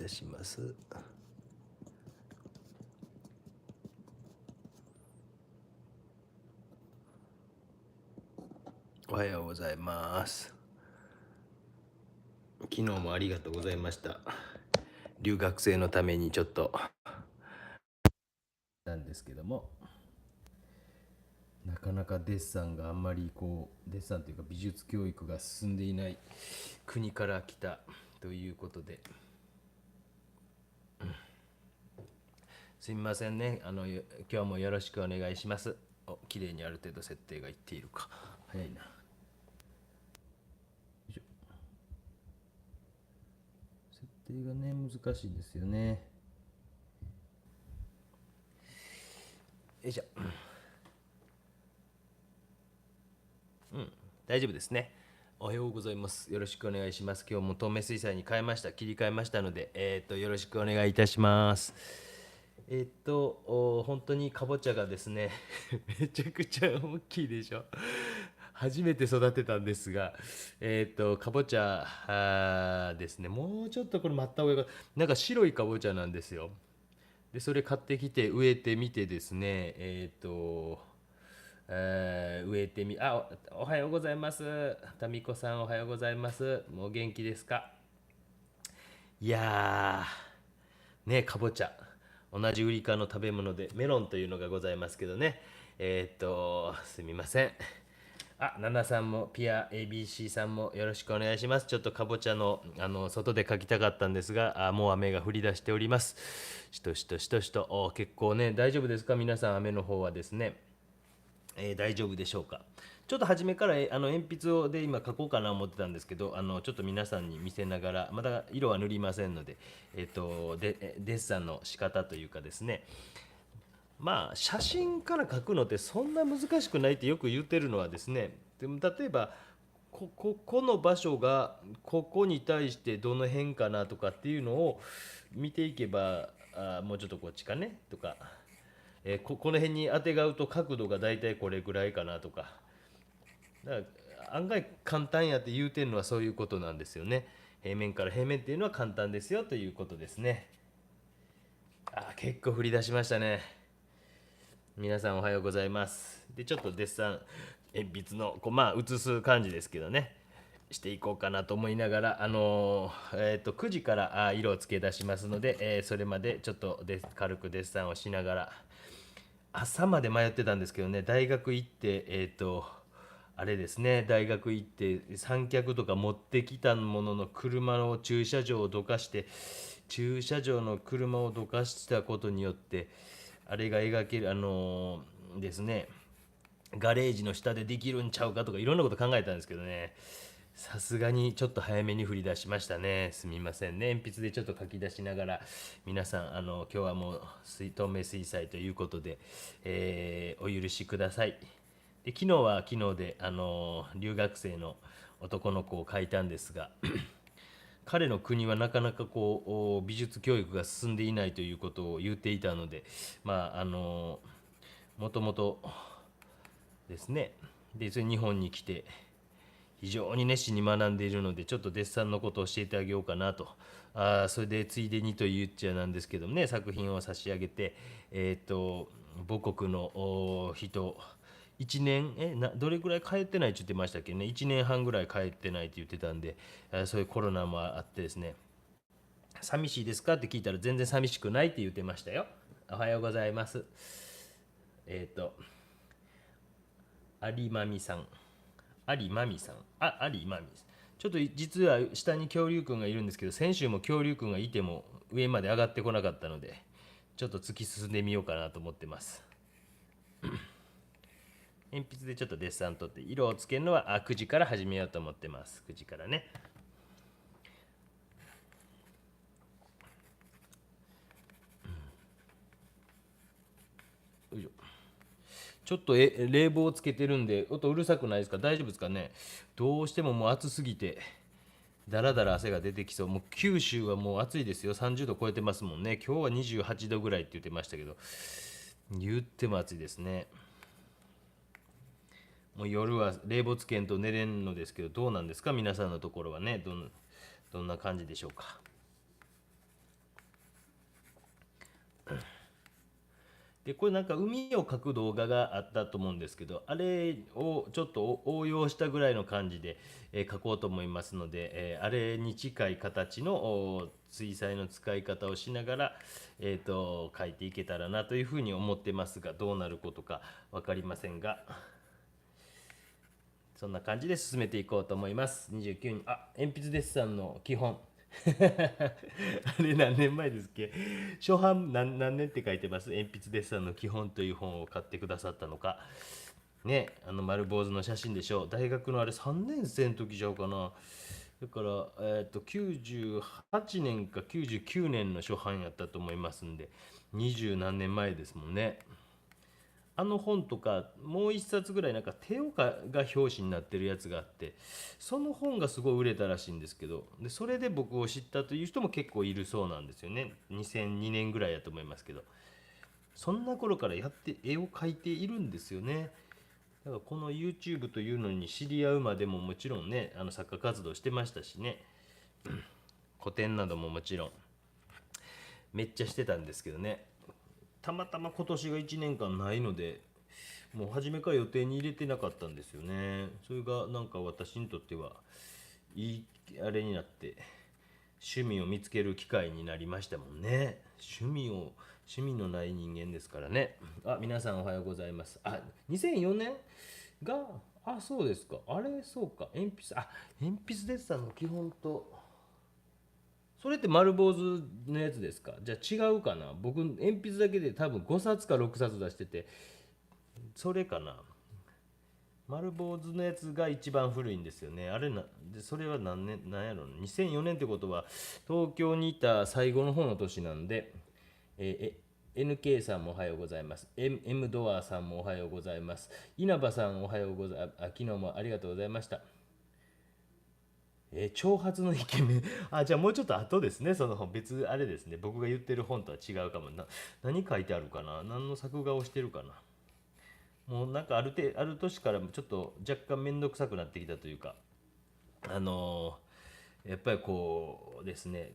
たします。おはようございます。昨日もありがとうございました。留学生のためにちょっとなんですけども、なかなかデッサンがあんまりデッサンというか美術教育が進んでいない国から来たということで、すみませんね。今日もよろしくお願いします。綺麗にある程度設定がいっているか。早いな。設定がね難しいですよね。よいしょ。大丈夫ですね。おはようございます。よろしくお願いします。今日も透明水彩に切り替えましたので、よろしくお願いいたします。本当にかぼちゃがですね、めちゃくちゃ大きいでしょ。初めて育てたんですが、かぼちゃですね、もうちょっとこれ待った方がいいか、なんか白いかぼちゃなんですよ。で、それ買ってきて植えてみてですね、植えてみ、おはようございます。タミコさんおはようございます。もう元気ですか？いやね、かぼちゃ。同じウリ科の食べ物でメロンというのがございますけどね。すみません。ナナさんもピア ABC さんもよろしくお願いします。ちょっとかぼちゃの外で描きたかったんですが、もう雨が降り出しております。しとしとしとしと、結構ね、大丈夫ですか皆さん、雨の方はですね。大丈夫でしょうか。ちょっと初めから鉛筆をで今描こうかな思ってたんですけど、ちょっと皆さんに見せながら、まだ色は塗りませんので、デッサンの仕方というかですね、まあ写真から描くのってそんな難しくないってよく言ってるのはですね、でも例えばこの場所がここに対してどの辺かなとかっていうのを見ていけば、もうちょっとこっちかねとか、この辺に当てがうと角度がだいたいこれぐらいかなとか、だから案外簡単やって言うてるのはそういうことなんですよね。平面から平面っていうのは簡単ですよということですね。結構降り出しましたね。皆さんおはようございます。でちょっとデッサン鉛筆の写す感じですけどね、していこうかなと思いながら、9時から色をつけ出しますので、それまでちょっと軽くデッサンをしながら、朝まで迷ってたんですけどね、大学行って、あれですね、大学行って三脚とか持ってきたものの車の駐車場をどかして、駐車場の車をどかしたことによって、あれが描ける、ですね、ガレージの下でできるんちゃうかとかいろんなこと考えたんですけどね、さすがにちょっと早めに振り出しましたね。すみませんね。鉛筆でちょっと書き出しながら、皆さん、今日はもう透明水彩ということで、お許しください。で、昨日は昨日で、留学生の男の子を描いたんですが、彼の国はなかなか美術教育が進んでいないということを言っていたので、もともとですね、でそれ日本に来て非常に熱心に学んでいるので、ちょっとデッサンのことを教えてあげようかなと。それでついでにと言っちゃなんですけどもね、作品を差し上げて、母国の人1年どれぐらい帰ってないって言ってましたっけね、1年半ぐらい帰ってないって言ってたんで、そういうコロナもあってですね、寂しいですかって聞いたら全然寂しくないって言ってましたよ。おはようございます。えっ、と有馬美さん、有馬美さん、有馬美さん。ちょっと実は下に恐竜くんがいるんですけど、先週も恐竜くんがいても上まで上がってこなかったので、ちょっと突き進んでみようかなと思ってます。鉛筆でちょっとデッサン取って色をつけるのは9時から始めようと思ってます。9時からね。よいしょ。ちょっと冷房つけてるんで音うるさくないですか？大丈夫ですかね？どうしてももう暑すぎてだらだら汗が出てきそう。もう九州はもう暑いですよ。30度超えてますもんね。今日は28度ぐらいって言ってましたけど、言っても暑いですね。もう夜は冷房つけんと寝れんのですけど、どうなんですか皆さんのところはね、どんな感じでしょうか。でこれなんか海を描く動画があったと思うんですけど、あれをちょっと応用したぐらいの感じで、描こうと思いますので、あれに近い形の水彩の使い方をしながら、描いていけたらなというふうに思ってますが、どうなることか分かりませんが、そんな感じで進めていこうと思います。29人、鉛筆デッサンの基本あれ何年前ですっけ？初版何年って書いてます？鉛筆デッサンの基本という本を買ってくださったのか。ね、丸坊主の写真でしょう。大学のあれ3年生の時ちゃうかな。だから、98年か99年の初版やったと思いますんで、20何年前ですもんね。あの本とかもう一冊ぐらいなんか手岡が表紙になってるやつがあって、その本がすごい売れたらしいんですけど、でそれで僕を知ったという人も結構いるそうなんですよね。2002年ぐらいやと思いますけど、そんな頃からやって絵を描いているんですよね。だからこの YouTube というのに知り合うまでももちろんね、作家活動してましたしね、個展などももちろんめっちゃしてたんですけどね、たまたま今年が1年間ないので、もう初めから予定に入れてなかったんですよね。それがなんか私にとってはいいあれになって、趣味を見つける機会になりましたもんね。趣味のない人間ですからね。皆さんおはようございます。2004年が、そうですか。あれ、そうか。鉛筆デッサンの基本と、それって丸坊主のやつですか？じゃあ違うかな。僕、鉛筆だけで多分5冊か6冊出してて、それかな。丸坊主のやつが一番古いんですよね。あれで、それは何年、何やろうな。2004年ってことは、東京にいた最後の方の年なんで、NK さんもおはようございます。M ドアさんもおはようございます。稲葉さんおはようございます。昨日もありがとうございました。長髪のイケメン。じゃあもうちょっと後ですね。その本、別、あれですね。僕が言ってる本とは違うかもな。何書いてあるかな。何の作画をしてるかな。もうなんかある年からちょっと若干面倒くさくなってきたというか、やっぱりこうですね、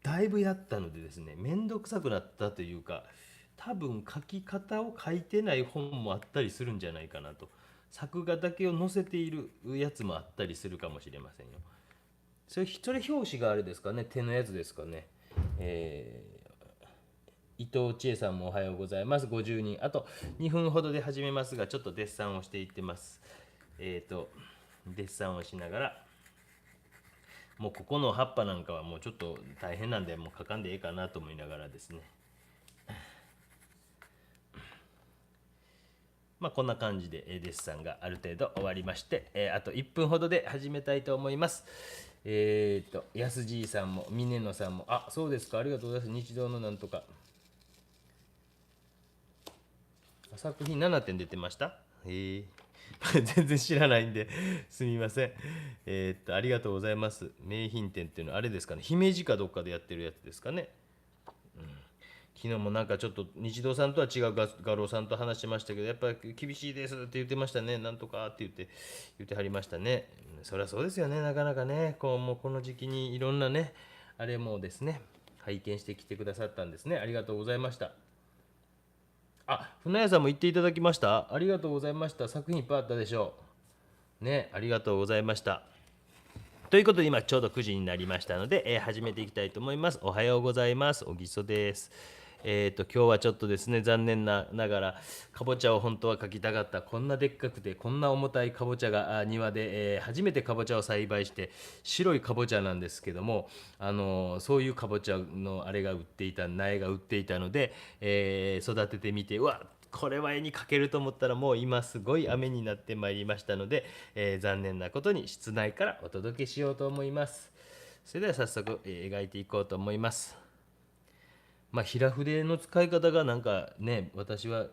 だいぶやったのでですね、面倒くさくなったというか、多分書き方を書いてない本もあったりするんじゃないかなと。作画だけを載せているやつもあったりするかもしれませんよ。それ表紙があれですかね、手のやつですかね。え伊藤千恵さんもおはようございます。50人。あと2分ほどで始めますが、ちょっとデッサンをしていってます。デッサンをしながら、もうここの葉っぱなんかはもうちょっと大変なんで、もう描かんでええかなと思いながらですね。こんな感じでデッサンがある程度終わりまして、あと1分ほどで始めたいと思います。安じいさんも、峰野さんも、そうですか、ありがとうございます。日常のなんとか。作品7点出てました。全然知らないんですみません。ありがとうございます。名品店っていうのはあれですかね、姫路かどっかでやってるやつですかね。昨日もなんかちょっと日堂さんとは違う画廊さんと話してましたけど、やっぱり厳しいですって言ってましたね。なんとかって言ってはりましたね。そりゃそうですよね。なかなかね、もうこの時期にいろんなね、あれもですね、拝見してきてくださったんですね。ありがとうございました。船屋さんも言っていただきました。ありがとうございました。作品いっぱいあったでしょう。ね、ありがとうございました。ということで今ちょうど9時になりましたので、始めていきたいと思います。おはようございます。小木曽です。今日はちょっとですね、残念ながらかぼちゃを本当は描きたかった。こんなでっかくてこんな重たいかぼちゃが庭で、初めてかぼちゃを栽培して白いかぼちゃなんですけども、そういうかぼちゃのあれが売っていた苗が売っていたので、育ててみて、これは絵に描けると思ったらもう今すごい雨になってまいりましたので、残念なことに室内からお届けしようと思います。それでは早速、描いていこうと思います。平筆の使い方がなんかね、私は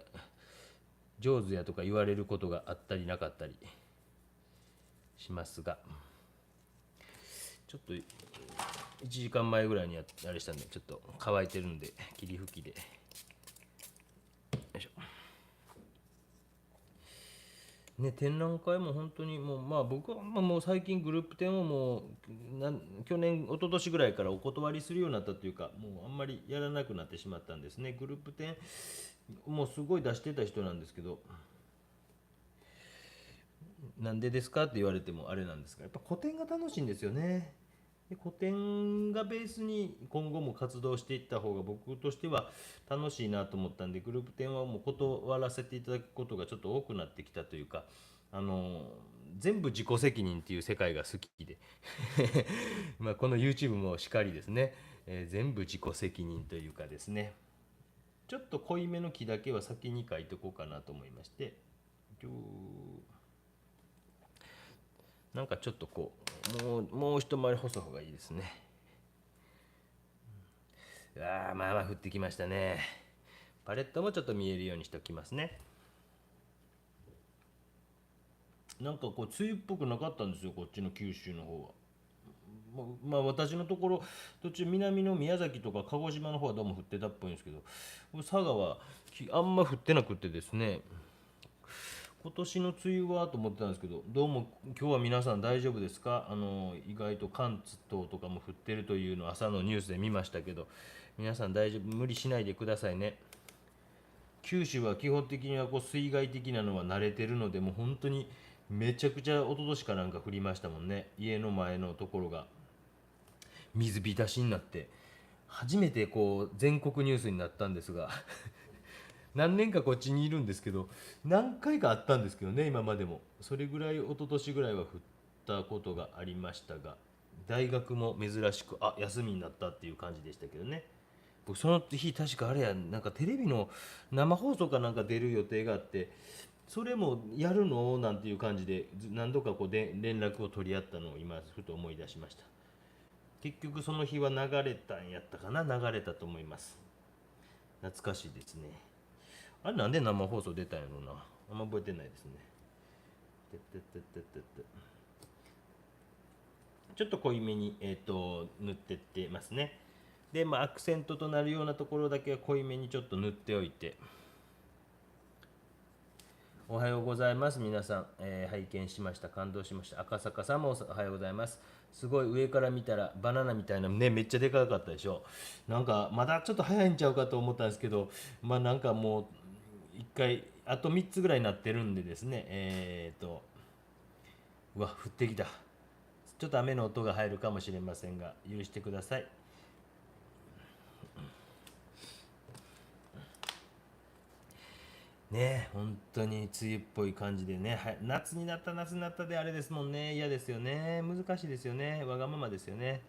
上手やとか言われることがあったりなかったりしますが、ちょっと1時間前ぐらいにあれしたんで、ちょっと乾いてるんで霧吹きで、よいしょ。ね、展覧会も本当にもう、まあ僕はもう最近グループ展をもう去年、一昨年ぐらいからお断りするようになったというか、もうあんまりやらなくなってしまったんですね。グループ展もうすごい出してた人なんですけど、なんでですかって言われてもあれなんですが、やっぱ個展が楽しいんですよね。で個展がベースに今後も活動していった方が僕としては楽しいなと思ったんで、グループ展はもう断らせていただくことがちょっと多くなってきたというか、あの全部自己責任っていう世界が好きでまあこの YouTube もしかりですね、全部自己責任というかですね、ちょっと濃いめの木だけは先に書いておこうかなと思いまして、なんかちょっとこうもう一回り細い方がいいですね。まあまあ降ってきましたね。パレットもちょっと見えるようにしておきますね。なんかこう梅雨っぽくなかったんですよ、こっちの九州の方は。まあ私のところ途中南の宮崎とか鹿児島の方はどうも降ってたっぽいんですけど、佐賀はあんま降ってなくてですね、今年の梅雨はと思ってたんですけど、どうも今日は皆さん大丈夫ですか？意外と関東とかも降ってるというのを朝のニュースで見ましたけど、皆さん大丈夫、無理しないでくださいね。九州は基本的にはこう水害的なのは慣れてるので、もう本当にめちゃくちゃ一昨年かなんか降りましたもんね。家の前のところが水浸しになって、初めてこう全国ニュースになったんですが何年かこっちにいるんですけど、何回かあったんですけどね、今までもそれぐらい一昨年ぐらいは降ったことがありましたが、大学も珍しく休みになったっていう感じでしたけどね。僕その日確かあれや、なんかテレビの生放送かなんか出る予定があって、それもやるのなんていう感じで何度かこうで連絡を取り合ったのを今ふと思い出しました。結局その日は流れたんやったかな、流れたと思います。懐かしいですね。あれなんで生放送出たんやろうな、あんま覚えてないですね。ちょっと濃いめに、塗ってってますね。で、まあ、アクセントとなるようなところだけは濃いめにちょっと塗っておいて。おはようございます。皆さん、拝見しました。感動しました。赤坂さんもおはようございます。すごい上から見たらバナナみたいなね、めっちゃでかかったでしょ。なんかまだちょっと早いんちゃうかと思ったんですけど、まあなんかもう一回あと3つぐらいになってるんでですね、うわ降ってきた。ちょっと雨の音が入るかもしれませんが許してください。ね、本当に梅雨っぽい感じでね、はい、夏になったであれですもんね。嫌ですよね。難しいですよね。わがままですよね。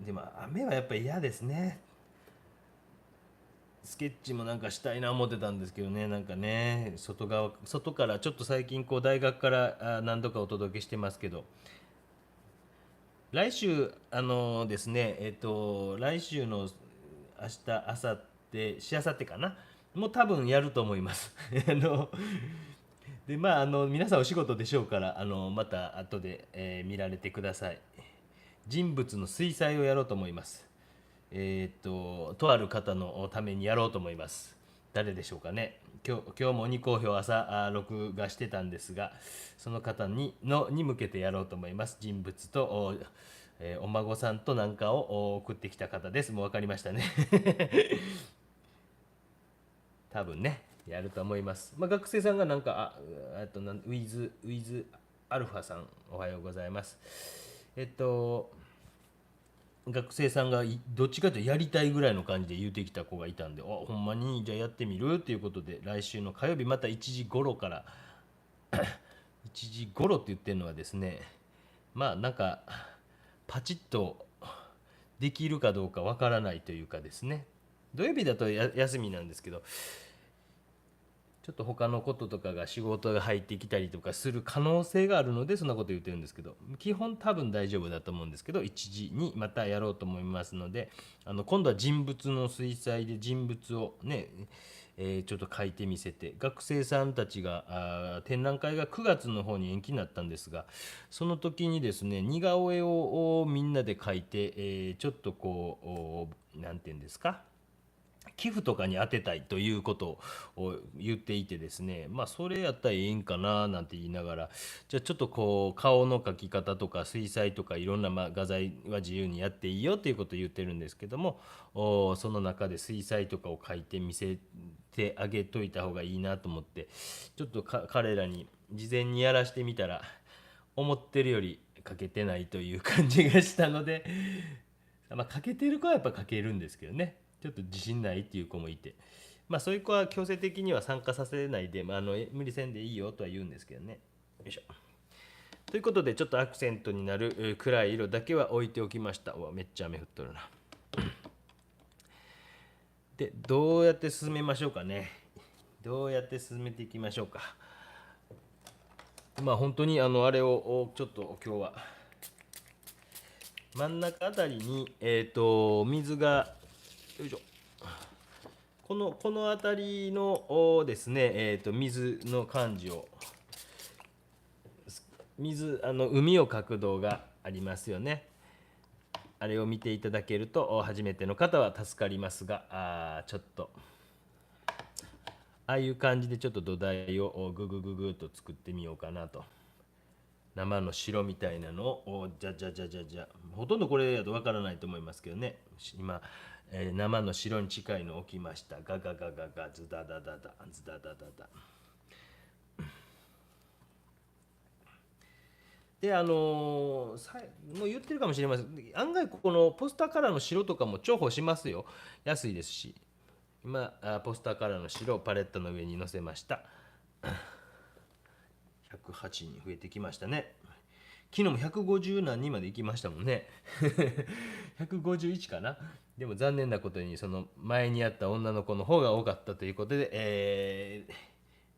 でも雨はやっぱり嫌ですね。スケッチもなんかしたいな思ってたんですけどね、なんかね、外からちょっと最近こう大学から何度かお届けしてますけど、来週ですね、来週の明日、明後日、しあさってかな、もう多分やると思います。でまあ皆さんお仕事でしょうから、また後で、見られてください。人物の水彩をやろうと思います。とある方のためにやろうと思います。誰でしょうかね。今日も2好評朝録画してたんですが、その方に向けてやろうと思います。人物とお孫さんとなんかを送ってきた方です。もう分かりましたね。多分ねやると思います。まあ、学生さんがなんかウィズアルファさんおはようございます。学生さんがどっちかというとやりたいぐらいの感じで言うてきた子がいたんで、ほんまにじゃあやってみるっていうことで、来週の火曜日また1時頃から1時頃って言ってるのはですね、まあなんかパチッとできるかどうかわからないというかですね、土曜日だと休みなんですけど、ちょっと他のこととかが仕事が入ってきたりとかする可能性があるのでそんなこと言ってるんですけど、基本多分大丈夫だと思うんですけど、1時にまたやろうと思いますので、今度は人物の水彩で人物をね、ちょっと書いてみせて、学生さんたちが展覧会が9月の方に延期になったんですが、その時にですね似顔絵をみんなで描いて、ちょっとこう何て言うんですか、寄付とかに当てたいということを言っていてですね、まあそれやったらいいんかななんて言いながら、じゃあちょっとこう顔の描き方とか水彩とかいろんな画材は自由にやっていいよということを言ってるんですけども、その中で水彩とかを描いて見せてあげといた方がいいなと思って、ちょっと彼らに事前にやらしてみたら思ってるより描けてないという感じがしたので、まあ、書けてる子はやっぱ書けるんですけどね、ちょっと自信ないっていう子もいて、まあそういう子は強制的には参加させないで、まあ、無理せんでいいよとは言うんですけどね。よいしょ。ということでちょっとアクセントになる暗い色だけは置いておきました。うわめっちゃ雨降っとるな。でどうやって進めましょうかね。どうやって進めていきましょうか。まあ本当にあれをちょっと今日は真ん中あたりに水がよいしょ、この辺りのですね、水の感じを、海を描く動画ありますよね。あれを見ていただけると初めての方は助かりますが、ちょっとああいう感じでちょっと土台をググググと作ってみようかなと。生の白みたいなのをじゃじゃじゃじゃじゃ、ほとんどこれやとわからないと思いますけどね。今、生の白に近いのを置きました。ガガガガガズダダダダズダダダダ。でもう言ってるかもしれません。案外このポスターカラーの白とかも重宝しますよ。安いですし。今ポスターカラーの白をパレットの上に乗せました。108に増えてきましたね。昨日も150何人まで行きましたもんね。151かな。でも残念なことにその前にやった女の子の方が多かったということで、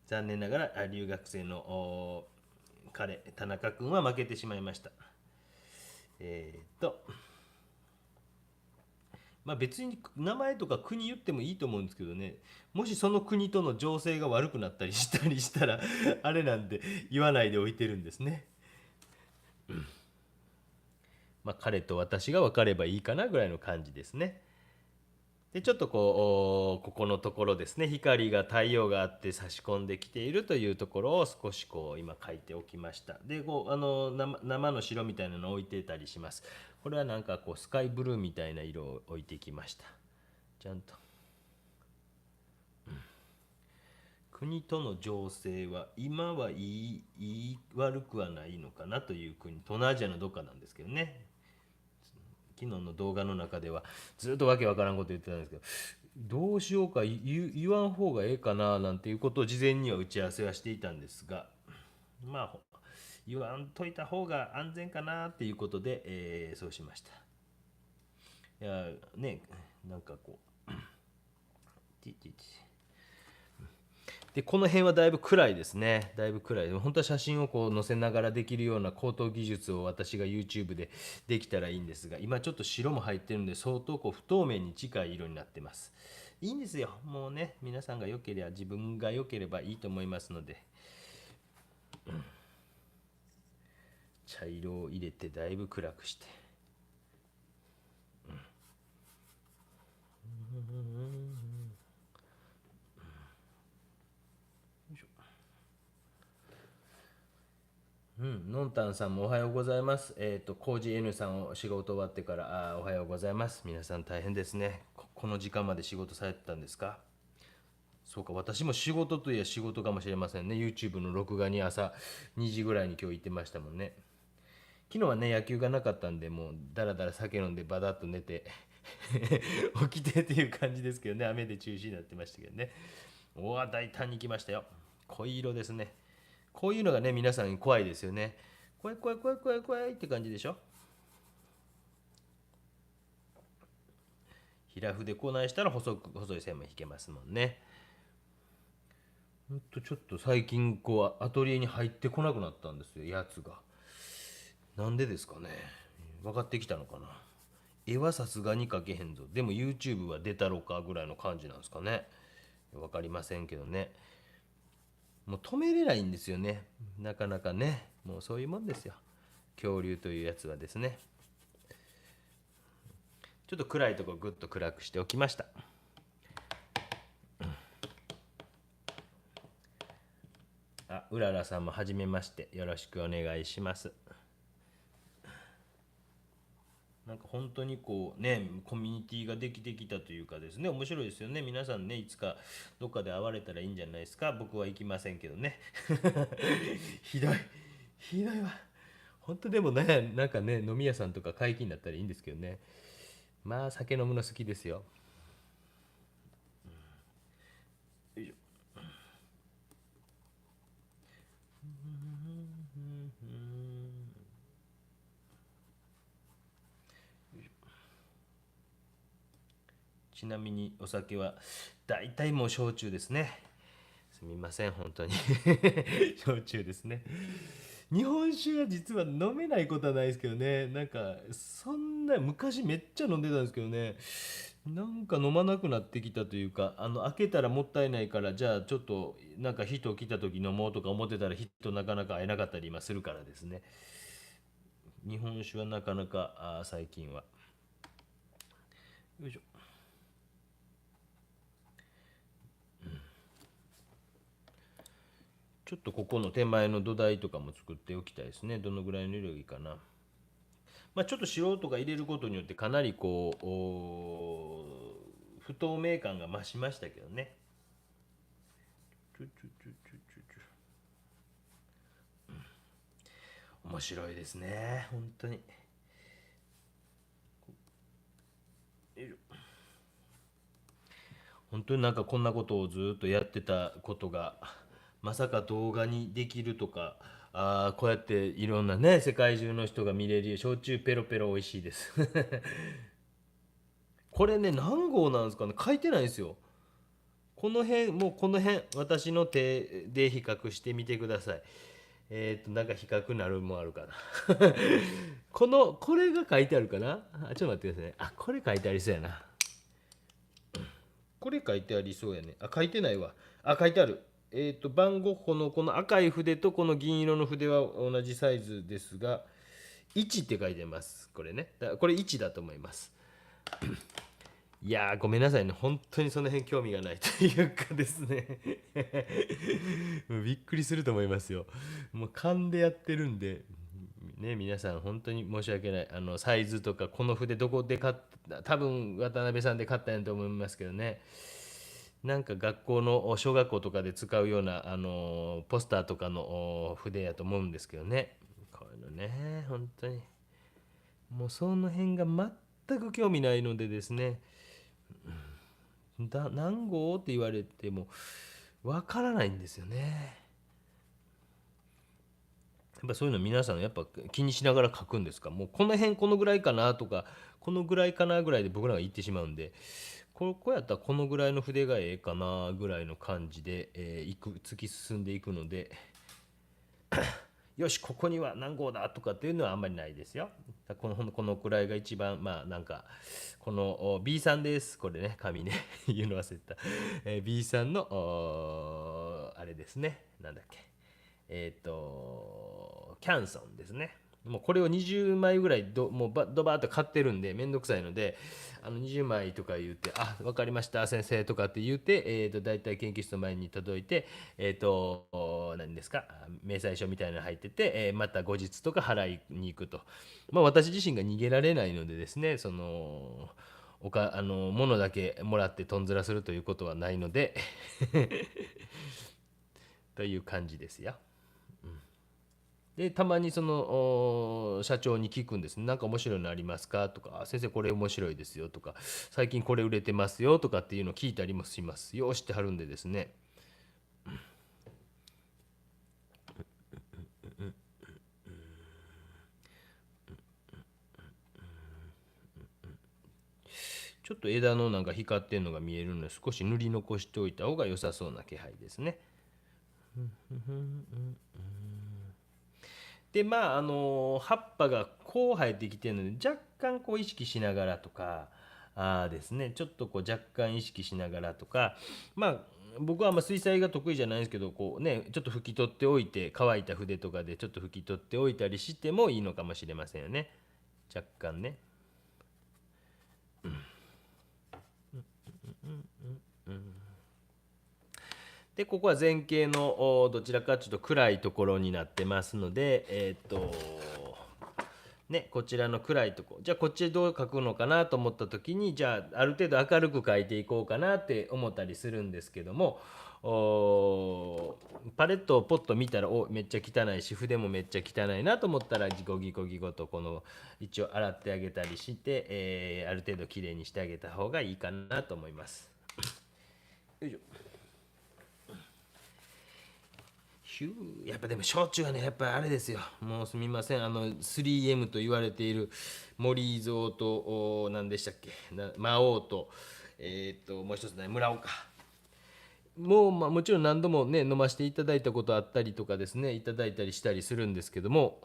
残念ながら留学生の彼田中君は負けてしまいました。まあ別に名前とか国言ってもいいと思うんですけどね、もしその国との情勢が悪くなったりしたらあれなんで言わないでおいてるんですね。まあ彼と私が分かればいいかなぐらいの感じですね。でちょっとここのところですね、光が太陽があって差し込んできているというところを少し今書いておきました。で生の白みたいなのを置いてたりします。これはなんかスカイブルーみたいな色を置いてきました。ちゃんと、国との情勢は今はいい悪くはないのかなという国、東南アジアのどっかなんですけどね。昨日の動画の中ではずっとわけわからんこと言ってたんですけど、どうしようか言わん方がええかななんていうことを事前には打ち合わせはしていたんですが、まあ言わんといた方が安全かなっていうことで、そうしました。いやね、なんかでこの辺はだいぶ暗いですね。だいぶ暗い。本当は写真を載せながらできるような高等技術を私が YouTube でできたらいいんですが、今ちょっと白も入ってるんで相当不透明に近い色になってます。いいんですよ。もうね、皆さんが良ければ自分が良ければいいと思いますので。茶色を入れてだいぶ暗くして。のんたんさんもおはようございます。コージ N さんを仕事終わってからおはようございます。皆さん大変ですね。この時間まで仕事されてたんですか。そうか、私も仕事といえば仕事かもしれませんね。YouTube の録画に朝2時ぐらいに今日行ってましたもんね。昨日はね、野球がなかったんで、もうだらだら酒飲んでバタッと寝て起きてっていう感じですけどね、雨で中止になってましたけどね。おわ、大胆に来ましたよ。濃い色ですね。こういうのがね、皆さん怖いですよね。怖い怖い怖い怖い怖いって感じでしょ。平筆こないしたら細い線も引けますもんね。ほんとちょっと最近アトリエに入ってこなくなったんですよ、やつが。なんでですかね。分かってきたのかな。絵はさすがに描けへんぞ。でも YouTube は出たろかぐらいの感じなんですかね。分かりませんけどね。もう止めれないんですよね。なかなかね。もうそういうもんですよ。恐竜というやつはですね。ちょっと暗いところぐっと暗くしておきました。うららさんもはじめまして。よろしくお願いします。なんか本当にこうね、コミュニティができてきたというかですね、面白いですよね。皆さんね、いつかどっかで会われたらいいんじゃないですか。僕は行きませんけどね。ひどい。ひどいわ。本当でもね、なんかね、飲み屋さんとか解禁だったらいいんですけどね。まあ、酒飲むの好きですよ。よいしょ。ちなみにお酒は大体もう焼酎ですね。すみません、本当に。焼酎ですね。日本酒は実は飲めないことはないですけどね。なんか、そんな、昔めっちゃ飲んでたんですけどね。なんか飲まなくなってきたというか、開けたらもったいないから、じゃあちょっと、なんか人来た時飲もうとか思ってたら人なかなか会えなかったり今するからですね。日本酒はなかなか、最近は。よいしょ。ちょっとここの手前の土台とかも作っておきたいですね。どのぐらいの色がいいかな。まあ、ちょっと素人が入れることによってかなりこう不透明感が増しましたけどね。ちょちょちょちょちょ面白いですね本当に。本当になんかこんなことをずっとやってたことがまさか動画にできるとか、こうやっていろんなね世界中の人が見れる焼酎ペロペロ美味しいです。これね何号なんですかね、書いてないんですよ。この辺、もうこの辺、私の手で比較してみてください。なんか比較なるもんあるかな。これが書いてあるかな。ちょっと待ってくださいね。これ書いてありそうやな。これ書いてありそうやね。書いてないわ。書いてある。番号、この赤い筆とこの銀色の筆は同じサイズですが、1って書いてます。これね。これ1だと思います。いやー、ごめんなさいね。本当にその辺興味がないというかですね。もうびっくりすると思いますよ。もう勘でやってるんで、ね、皆さん本当に申し訳ない。サイズとか、この筆どこで買った、多分渡辺さんで買ったんやと思いますけどね。なんか学校の小学校とかで使うような、ポスターとかの筆やと思うんですけどね。こういうのね、本当に。もうその辺が全く興味ないのでですね。何号って言われてもわからないんですよね。やっぱそういうの皆さんやっぱ気にしながら書くんですか。もうこの辺このぐらいかなとか、このぐらいかなぐらいで僕らが言ってしまうんで、こうやったらこのぐらいの筆がええかなぐらいの感じで、突き進んでいくので、よしここには何号だとかっていうのはあんまりないですよ。このくらいが一番まあなんかこの B さんです。これね紙ね言うの忘れた、B さんのあれですね、なんだっけ、キャンソンですね。もうこれを20枚ぐらいもうドバーッと買ってるんでめんどくさいので、20枚とか言って「あ、分かりました先生」とかって言って、大体研究室の前に届いて、何ですか、明細書みたいなの入ってて、また後日とか払いに行くと。まあ私自身が逃げられないのでですね、その物だけもらってとんずらするということはないのでという感じですよ。でたまにその社長に聞くんですね。なんか面白いのありますかとか、先生これ面白いですよとか、最近これ売れてますよとかっていうのを聞いたりもします。よう知ってはるんでですね。ちょっと枝のなんか光ってんのが見えるので少し塗り残しておいた方が良さそうな気配ですね。でまあ葉っぱがこう生えてきてるので若干こう意識しながらとか、ですね、ちょっとこう若干意識しながらとか、まあ僕は水彩が得意じゃないんですけど、こうねちょっと拭き取っておいて、乾いた筆とかでちょっと拭き取っておいたりしてもいいのかもしれませんよね。若干ね。ででここは前景のどちらかというと暗いところになってますのでこちらの暗いところ、じゃあこっちでどう描くのかなと思った時に、じゃあある程度明るく描いていこうかなって思ったりするんですけども、パレットをポッと見たらめっちゃ汚いし筆もめっちゃ汚いなと思ったらギコギコギコとこの一応洗ってあげたりして、ある程度きれいにしてあげた方がいいかなと思います。よいしょ。やっぱでも焼酎はね、やっぱあれですよ、もうすみません、3M と言われている森蔵と何でしたっけ魔王ともう一つね村岡もう、もちろん何度もね飲ませていただいたことあったりとかですね、いただいたりしたりするんですけども、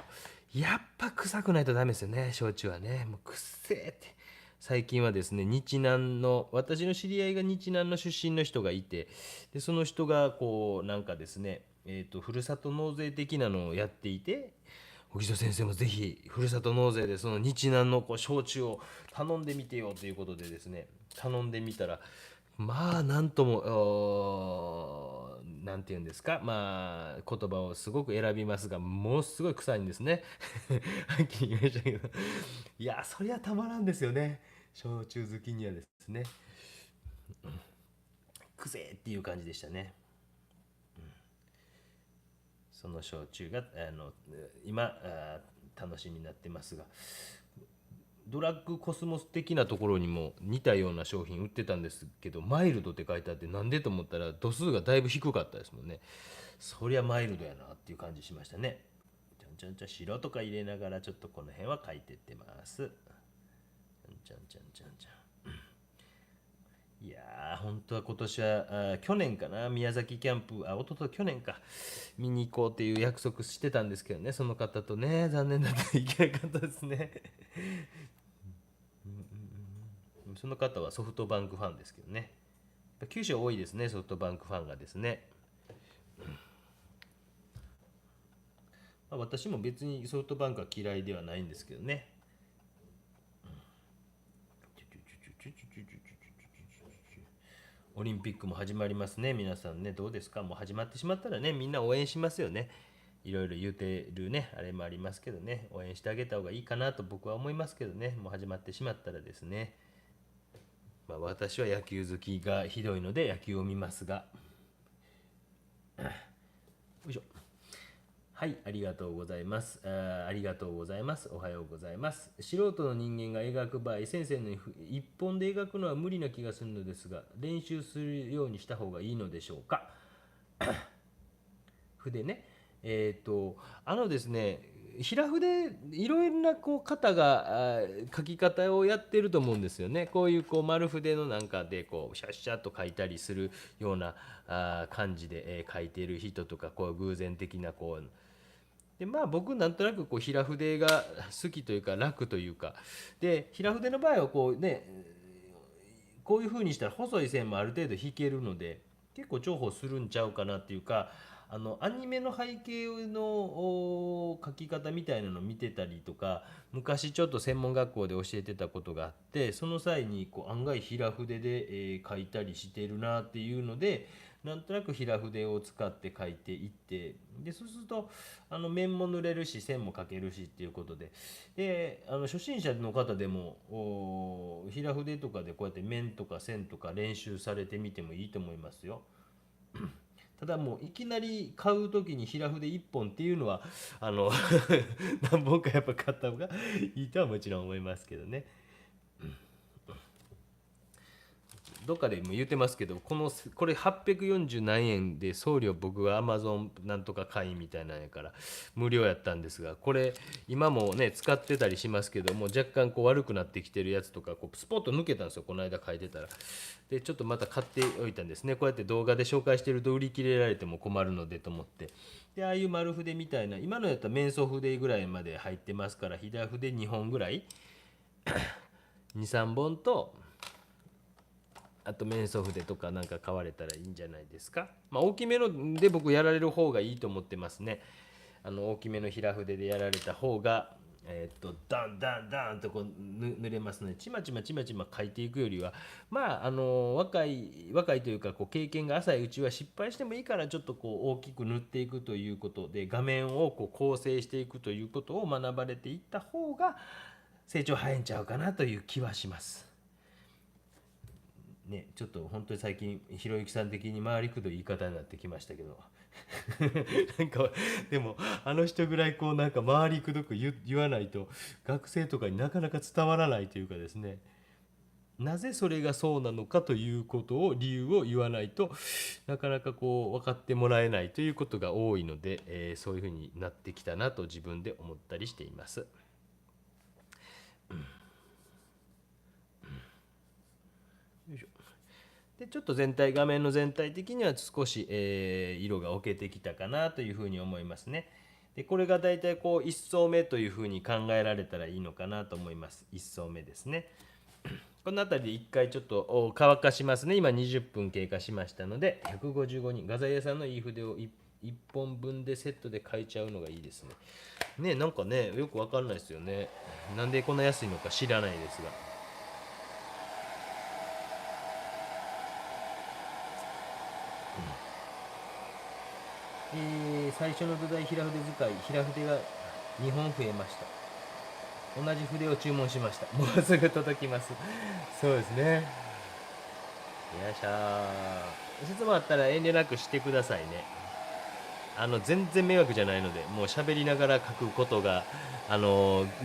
やっぱ臭くないとダメですよね、焼酎はね。もうくっせーって。最近はですね、日南の私の知り合いが日南の出身の人がいて、でその人がこうなんかですね、ふるさと納税的なのをやっていて、荻戸先生もぜひふるさと納税でその日南の焼酎を頼んでみてよということでですね、頼んでみたら、まあなんともなんて言うんですか、まあ言葉をすごく選びますが、ものすごい臭いんですね。はっきり言いましたけど、いやそりゃたまらんですよね、焼酎好きにはですね。くせーっていう感じでしたね。その焼酎が今楽しみになってますが、ドラッグコスモス的なところにも似たような商品売ってたんですけど、マイルドって書いてあって、なんでと思ったら度数がだいぶ低かったですもんね。そりゃマイルドやなっていう感じしましたね。ちゃんちゃんちゃん白とか入れながらちょっとこの辺は書いてってます。ちゃんちゃんちゃんちゃんちゃん。いやー本当は今年は去年かな、宮崎キャンプ一昨日去年か見に行こうっていう約束してたんですけどね、その方とね、残念だったらいけなかったですね。その方はソフトバンクファンですけどね。九州多いですね、ソフトバンクファンがですね。私も別にソフトバンクは嫌いではないんですけどね。オリンピックも始まりますね、皆さんね、どうですか。もう始まってしまったらね、みんな応援しますよね。いろいろ言うてるね、あれもありますけどね、応援してあげた方がいいかなと僕は思いますけどね、もう始まってしまったらですね。私は野球好きがひどいので野球を見ますが、よいしょ。はい、ありがとうございます。ありがとうございます。おはようございます。素人の人間が描く場合、先生の一本で描くのは無理な気がするのですが、練習するようにした方がいいのでしょうか。筆ね。ですね、平筆いろいろな方が書き方をやってると思うんですよね。こういう丸筆のなんかでシャッシャッと書いたりするような感じで書いている人とか、偶然的なで僕なんとなく平筆が好きというか楽というかで、平筆の場合はこういう風にしたら細い線もある程度引けるので結構重宝するんちゃうかなっていうか、アニメの背景の書き方みたいなのを見てたりとか、昔ちょっと専門学校で教えてたことがあって、その際に案外平筆で、書いたりしてるなっていうので、なんとなく平筆を使って書いていって、でそうすると面も塗れるし線も書けるしっていうことで初心者の方でも平筆とかでこうやって面とか線とか練習されてみてもいいと思いますよ。ただもういきなり買う時に平筆1本っていうのは何本かやっぱ買った方がいいとはもちろん思いますけどね。どっかでも言ってますけど、これ840何円で送料、僕は Amazon なんとか会員みたいなんやから無料やったんですが、これ今もね使ってたりしますけども、若干悪くなってきてるやつとかスポッと抜けたんですよ、この間書いてたら。でちょっとまた買っておいたんですね。こうやって動画で紹介してると売り切れられても困るのでと思って、でああいう丸筆みたいな、今のやったら面相筆ぐらいまで入ってますから、平筆2本ぐらい23本と、あと面相筆とかなんか買われたらいいんじゃないですか。大きめので僕やられる方がいいと思ってますね。大きめの平筆でやられた方がダンダンダンとこう塗れますので、ちまちまちまちま描いていくよりは、若いというかこう経験が浅いうちは失敗してもいいからちょっとこう大きく塗っていくということで、画面をこう構成していくということを学ばれていった方が成長早いんちゃうかなという気はします。ね、ちょっと本当に最近ひろゆきさん的に回りくどい言い方になってきましたけどなんかでもあの人ぐらいこうなんか回りくどく言わないと学生とかになかなか伝わらないというかですね、なぜそれがそうなのかということを理由を言わないとなかなかこう分かってもらえないということが多いので、そういうふうになってきたなと自分で思ったりしています。よいしょ。でちょっと画面の全体的には少し、色が置けてきたかなというふうに思いますね。でこれがだいたいこう1層目というふうに考えられたらいいのかなと思います。1層目ですね。この辺りで1回ちょっと乾かしますね。今20分経過しましたので、155人画材屋さんのいい筆を1本分でセットで買えちゃうのがいいですね。ね、なんかねよくわかんないですよね。なんでこんな安いのか知らないですが。最初の土台平筆使い、平筆が2本増えました。同じ筆を注文しました。もうすぐ届きます。そうですね。よいしょー。質問あったら遠慮なくしてくださいね。全然迷惑じゃないので、もう喋りながら書くことが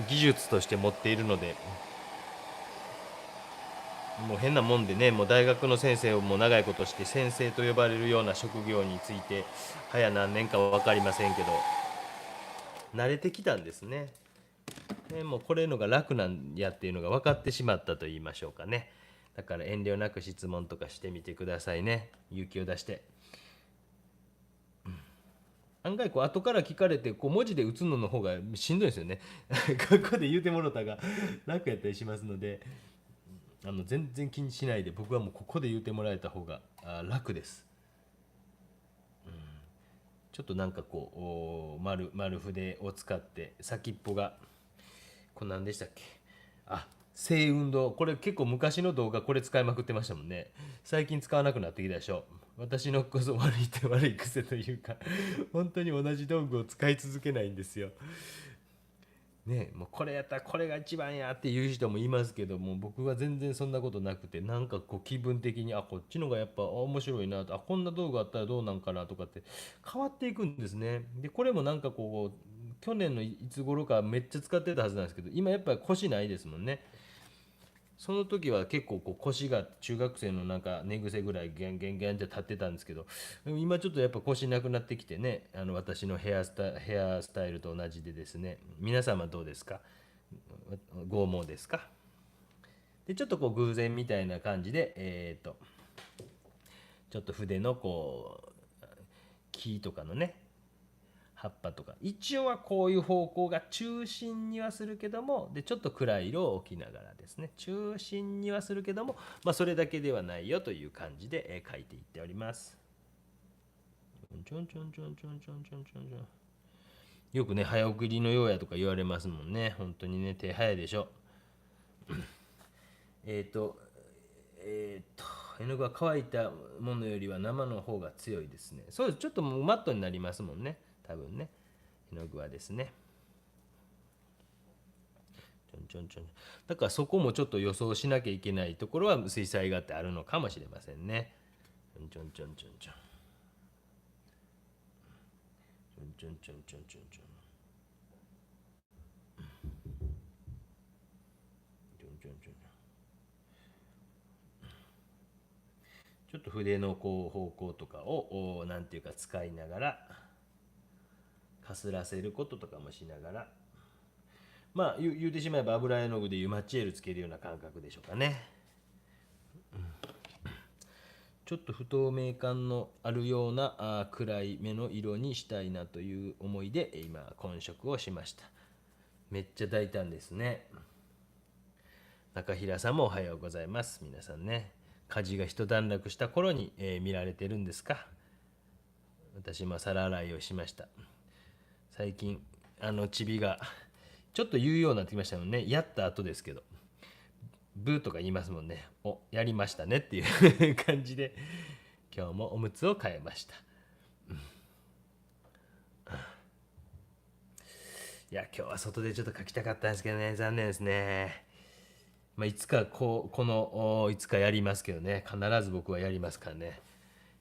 技術として持っているので、もう変なもんでね、もう大学の先生をもう長いことして先生と呼ばれるような職業について早何年かは分かりませんけど慣れてきたんですね。もうこれのが楽なんやっていうのが分かってしまったと言いましょうかね。だから遠慮なく質問とかしてみてくださいね。勇気を出して。案外こう後から聞かれてこう文字で打つのの方がしんどいですよね。ここで言うてもろたが楽やったりしますので、全然気にしないで僕はもうここで言うてもらえた方が楽です。ちょっとなんかこう丸筆を使って先っぽがこれ何でしたっけ、静運動、これ結構昔の動画これ使いまくってましたもんね。最近使わなくなってきたでしょ。私のこそ悪い癖というか本当に同じ道具を使い続けないんですよ。ね、もうこれやったらこれが一番やっていう人もいますけども、僕は全然そんなことなくて、なんかこう気分的にこっちのがやっぱ面白いなと、こんな道具あったらどうなんかなとかって変わっていくんですね。でこれもなんかこう去年のいつ頃かめっちゃ使ってたはずなんですけど、今やっぱり腰ないですもんね。その時は結構こう腰が中学生のなんか寝癖ぐらいゲンゲンゲンって立ってたんですけど、今ちょっとやっぱ腰なくなってきてね、私のヘアスタイルと同じでですね。皆様どうですか？剛毛ですか？でちょっとこう偶然みたいな感じでちょっと筆のこう木とかのね葉っぱとか一応はこういう方向が中心にはするけども、でちょっと暗い色を置きながらですね、中心にはするけども、それだけではないよという感じで書いていっております。ちょんちょんちょんちょんちょんちょんちょんちょん。よくね早送りのようやとか言われますもんね。本当にね手早いでしょ。えっ、と絵の具は乾いたものよりは生の方が強いですね。そうです。ちょっともうマットになりますもんね、多分ね、絵の具はですね。ちょんちょんちょん。だからそこもちょっと予想しなきゃいけないところは水彩画ってあるのかもしれませんね。ちょんちょんちょんちょんちょんちょんちょんちょんちょんちょんちょんちょんちょん。ちょっと筆のこう方向とかをなんていうか使いながらかすらせることとかもしながら、言うてしまえば油絵の具でいうマチエールつけるような感覚でしょうかね。ちょっと不透明感のあるような暗い目の色にしたいなという思いで今混色をしました。めっちゃ大胆ですね。中平さんもおはようございます。皆さんね、火事が一段落した頃に、見られてるんですか？私も皿洗いをしました。最近チビがちょっと言うようになってきましたもんね。やった後ですけど。ブーとか言いますもんね。お、やりましたねっていう感じで、今日もおむつを変えました。いや、今日は外でちょっと書きたかったんですけどね、残念ですね。まあ、いつかいつかやりますけどね、必ず僕はやりますからね。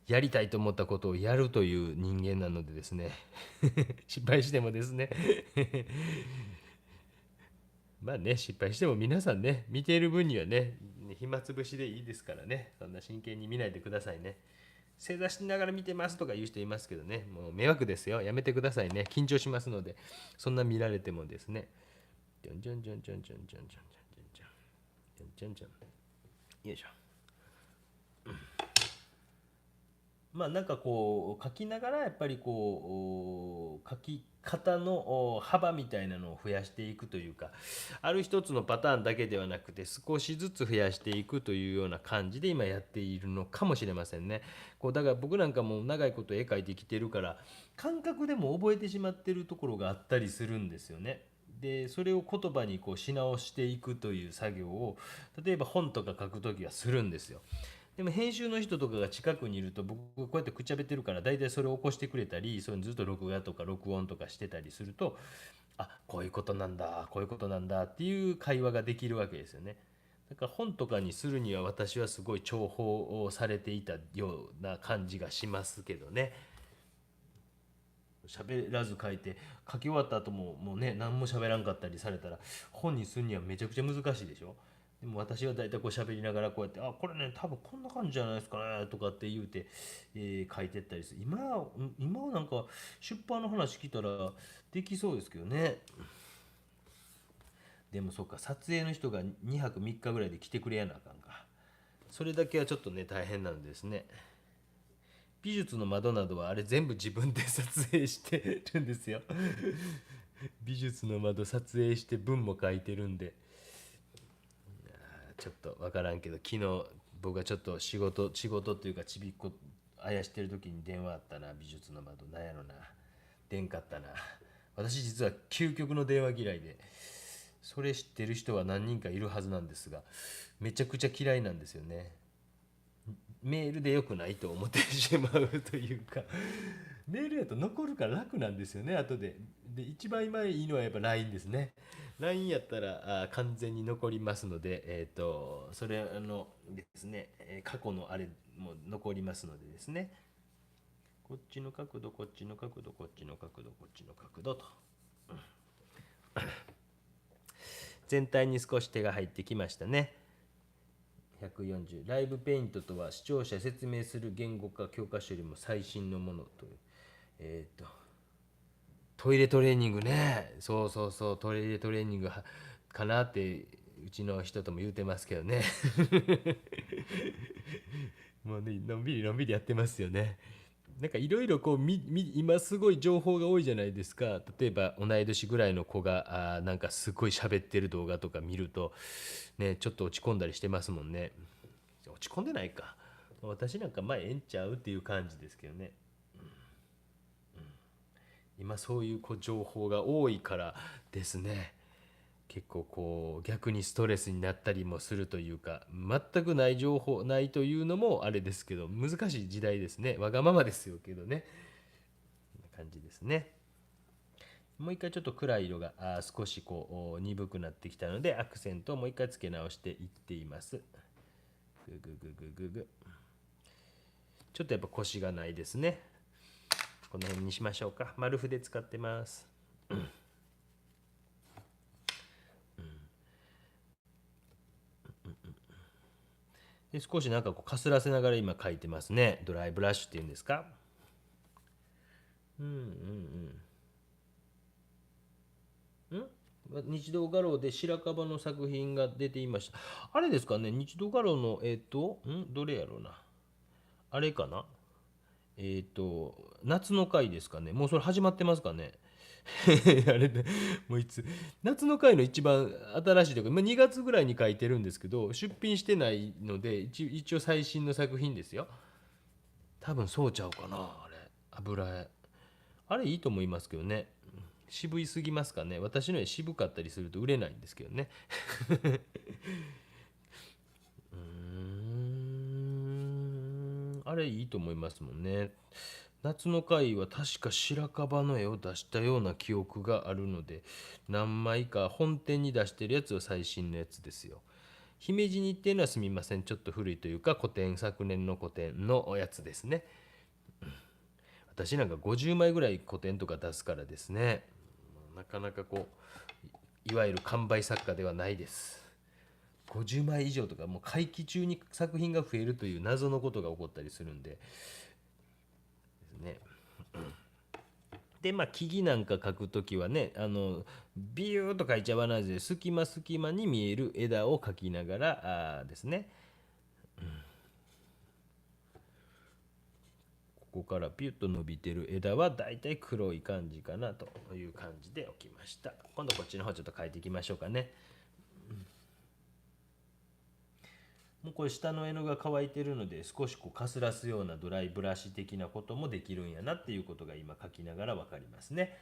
やりたいと思ったことをやるという人間なのでですね、失敗してもですね、まあね、失敗しても皆さんね、見ている分にはね、暇つぶしでいいですからね、そんな真剣に見ないでくださいね。正座しながら見てますとか言う人いますけどね、もう迷惑ですよ。やめてくださいね。緊張しますので、そんな見られてもですね。じゃんじゃんじゃんじゃんじゃんじゃんじゃんじゃんじゃんじゃんじゃん。よいしょ。まあなんかこう書きながらやっぱりこう書き方の幅みたいなのを増やしていくというか、ある一つのパターンだけではなくて少しずつ増やしていくというような感じで今やっているのかもしれませんね。こうだから僕なんかも長いこと絵描いてきてるから感覚でも覚えてしまってるところがあったりするんですよね。でそれを言葉にこうし直していくという作業を例えば本とか書くときはするんですよ。でも編集の人とかが近くにいると僕こうやってくっちゃべってるから大体それを起こしてくれたりそういうのずっと録画とか録音とかしてたりするとあこういうことなんだこういうことなんだっていう会話ができるわけですよね。だから本とかにするには私はすごい重宝をされていたような感じがしますけどね。喋らず書いて書き終わった後もね何も喋らんかったりされたら本にするにはめちゃくちゃ難しいでしょ。でも私は大体こう喋りながらこうやって「あこれね多分こんな感じじゃないですかね」とかって言うて、書いてったりする。今はなんか出版の話聞いたらできそうですけどね。でもそっか撮影の人が2泊3日ぐらいで来てくれやなあかんか。それだけはちょっとね大変なんですね。美術の窓などはあれ全部自分で撮影してるんですよ。美術の窓撮影して文も書いてるんでちょっと分からんけど昨日僕がちょっと仕事っていうかちびっこあやしてる時に電話あったな。美術の窓なんやろな。出んかったな。私実は究極の電話嫌いでそれ知ってる人は何人かいるはずなんですがめちゃくちゃ嫌いなんですよね。メールで良くないと思ってしまうというかメールやと残るから楽なんですよね後で。で一番今いいのはやっぱ LINE ですね。 LINE やったら完全に残りますのでそれのですね、過去のあれも残りますのでですね、こっちの角度こっちの角度こっちの角度こっちの角度と全体に少し手が入ってきましたね。140ライブペイントとは視聴者説明する言語化教科書よりも最新のものというトイレトレーニングね。そうそうそう、トイレトレーニングかなってうちの人とも言うてますけどね。もうねのんびりのんびりやってますよね。なんかいろいろこう今すごい情報が多いじゃないですか。例えば同い年ぐらいの子がなんかすごい喋ってる動画とか見るとねちょっと落ち込んだりしてますもんね。落ち込んでないか。私なんかまあええんちゃうっていう感じですけどね。今そういう情報が多いからですね、結構こう逆にストレスになったりもするというか、全くない情報ないというのもあれですけど難しい時代ですね。わがままですよけどね、こんな感じですね。もう一回ちょっと暗い色が少しこう鈍くなってきたのでアクセントをもう一回つけ直していっています。ググググググ。ちょっとやっぱ腰がないですね。この辺にしましょうか。丸筆使ってます。で少しなんかこうかすらせながら今書いてますね。ドライブラッシュっていうんですか。うんうんうん。日動画廊で白樺の作品が出ていました。あれですかね、日動画廊のどれやろうな。あれかな。夏の回ですかね。もうそれ始まってますかね。あれでもういつ夏の回の一番新しいというか、2月ぐらいに書いてるんですけど出品してないので一応最新の作品ですよ。多分そうちゃうかな。あれ油絵あれいいと思いますけどね。渋いすぎますかね。私の絵渋かったりすると売れないんですけどね。うーん、あれいいと思いますもんね。夏の回は確か白樺の絵を出したような記憶があるので、何枚か本店に出してるやつは最新のやつですよ。姫路にっていうのはすみません、ちょっと古いというか古典、昨年の古典のやつですね。私なんか50枚ぐらい古典とか出すからですね、なかなかこういわゆる完売作家ではないです。50枚以上とかもう会期中に作品が増えるという謎のことが起こったりするんでですね。でまあ木々なんか描くときはね、ビューと描いちゃわないで隙間隙間に見える枝を描きながらですね、ここからピュッと伸びてる枝はだいたい黒い感じかなという感じで置きました。今度こっちの方ちょっと描いていきましょうかね。もうこれ下の絵の具が乾いてるので少しこうかすらすようなドライブラシ的なこともできるんやなっていうことが今描きながら分かりますね。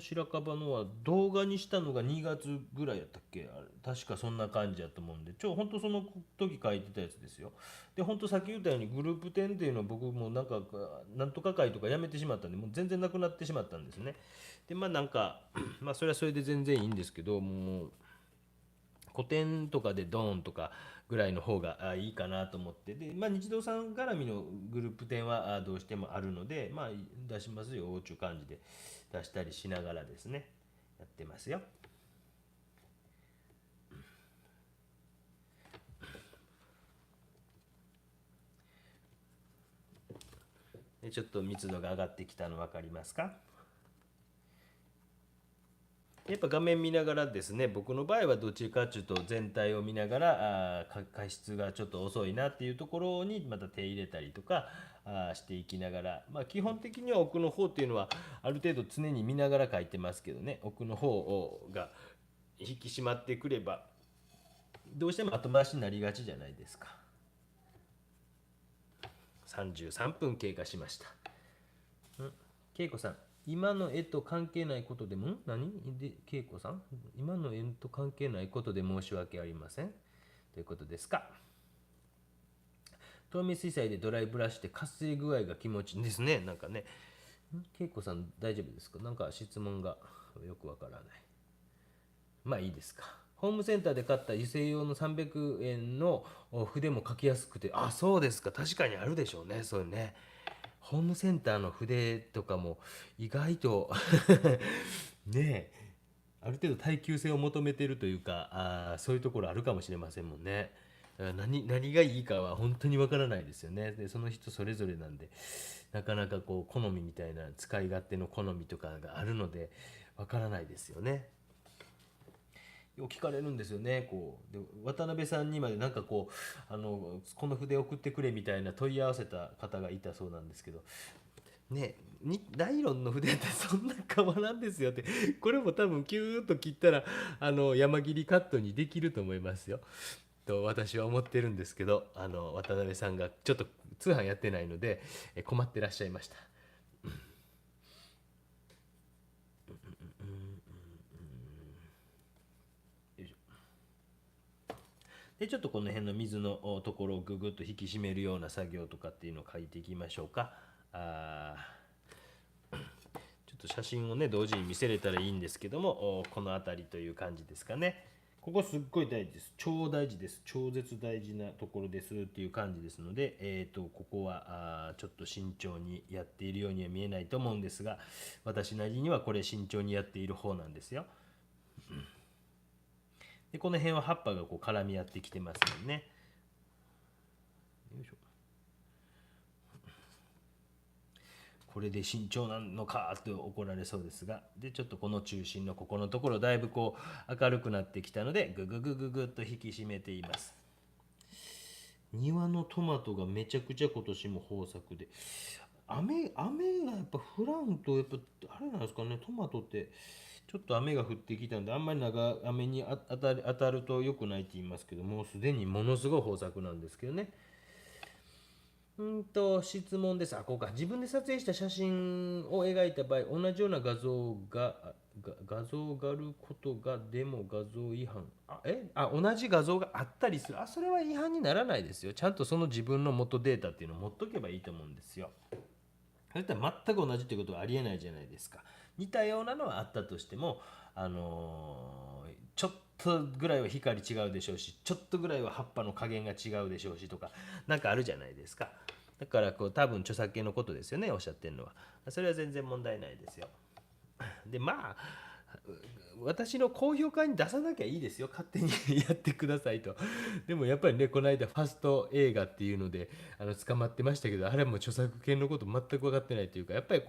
白樺のは動画にしたのが2月ぐらいやったっけ、あれ確かそんな感じやと思うんで、本当その時書いてたやつですよ。で本当さっき言ったようにグループ展っていうのは僕もなんかなんとか会とかやめてしまったんでもう全然なくなってしまったんですね。でまあなんかまあそれはそれで全然いいんですけど、もう古典とかでドーンとかぐらいの方がいいかなと思って、で、まあ、日動さん絡みのグループ展はどうしてもあるので、まあ、出しますよという感じで出したりしながらですねやってますよ。でちょっと密度が上がってきたの分かりますか。やっぱ画面見ながらですね、僕の場合はどっちかっていうと全体を見ながら加筆がちょっと遅いなっていうところにまた手入れたりとかしていきながら、まあ、基本的には奥の方っていうのはある程度常に見ながら描いてますけどね、奥の方が引き締まってくればどうしても後回しになりがちじゃないですか。33分経過しました。恵子さん、今の絵と関係ないことでも何で恵子さん、今の絵と関係ないことで申し訳ありませんということですか。透明水彩でドライブラシで活性具合が気持ちいいですね。なんかね、恵子さん大丈夫ですか。なんか質問がよくわからない。まあいいですか。ホームセンターで買った油性用の300円の筆も描きやすくて、あ、そうですか。確かにあるでしょうね。そういうね。ホームセンターの筆とかも意外とねえ、ある程度耐久性を求めてるというか、そういうところあるかもしれませんもんね。何がいいかは本当にわからないですよね。でその人それぞれなんで、なかなかこう好みみたいな使い勝手の好みとかがあるのでわからないですよね。よく聞かれるんですよね。こうで渡辺さんにまでなんかこうこの筆送ってくれみたいな問い合わせた方がいたそうなんですけど、ね、ナイロンの筆ってそんな変わらんですよって、これも多分キューッと切ったら山切りカットにできると思いますよと私は思ってるんですけど、渡辺さんがちょっと通販やってないので困ってらっしゃいました。でちょっとこの辺の水のところをぐぐっと引き締めるような作業とかっていうのを書いていきましょうか。ちょっと写真をね同時に見せれたらいいんですけども、この辺りという感じですかね。ここすっごい大事です。超大事です。超絶大事なところですっていう感じですので、ここはちょっと慎重にやっているようには見えないと思うんですが、私なりにはこれ慎重にやっている方なんですよ。でこの辺は葉っぱがこう絡み合ってきてますよね。よいしょ。これで慎重なのかと怒られそうですが、でちょっとこの中心のここのところだいぶこう明るくなってきたのでグググググっと引き締めています。庭のトマトがめちゃくちゃ今年も豊作で、雨がやっぱ降らんとやっぱあれなんですかね、トマトってちょっと雨が降ってきたんであんまり長雨に当たると良くないって言いますけど、もうすでにものすごい豊作なんですけどね。質問です。こうか。自分で撮影した写真を描いた場合、同じような画像があることが、でも画像違反。同じ画像があったりする。それは違反にならないですよ。ちゃんとその自分の元データっていうのを持っとけばいいと思うんですよ。それとは全く同じということはありえないじゃないですか。似たようなのはあったとしても、ちょっとぐらいは光違うでしょうし、ちょっとぐらいは葉っぱの加減が違うでしょうしとか、なんかあるじゃないですか。だから多分著作権のことですよね、おっしゃってるのは。それは全然問題ないですよ。で、私の高評価に出さなきゃいいですよ、勝手にやってくださいと。でもやっぱりね、この間ファスト映画っていうので捕まってましたけど、あれはもう著作権のこと全く分かってないというか、やっぱり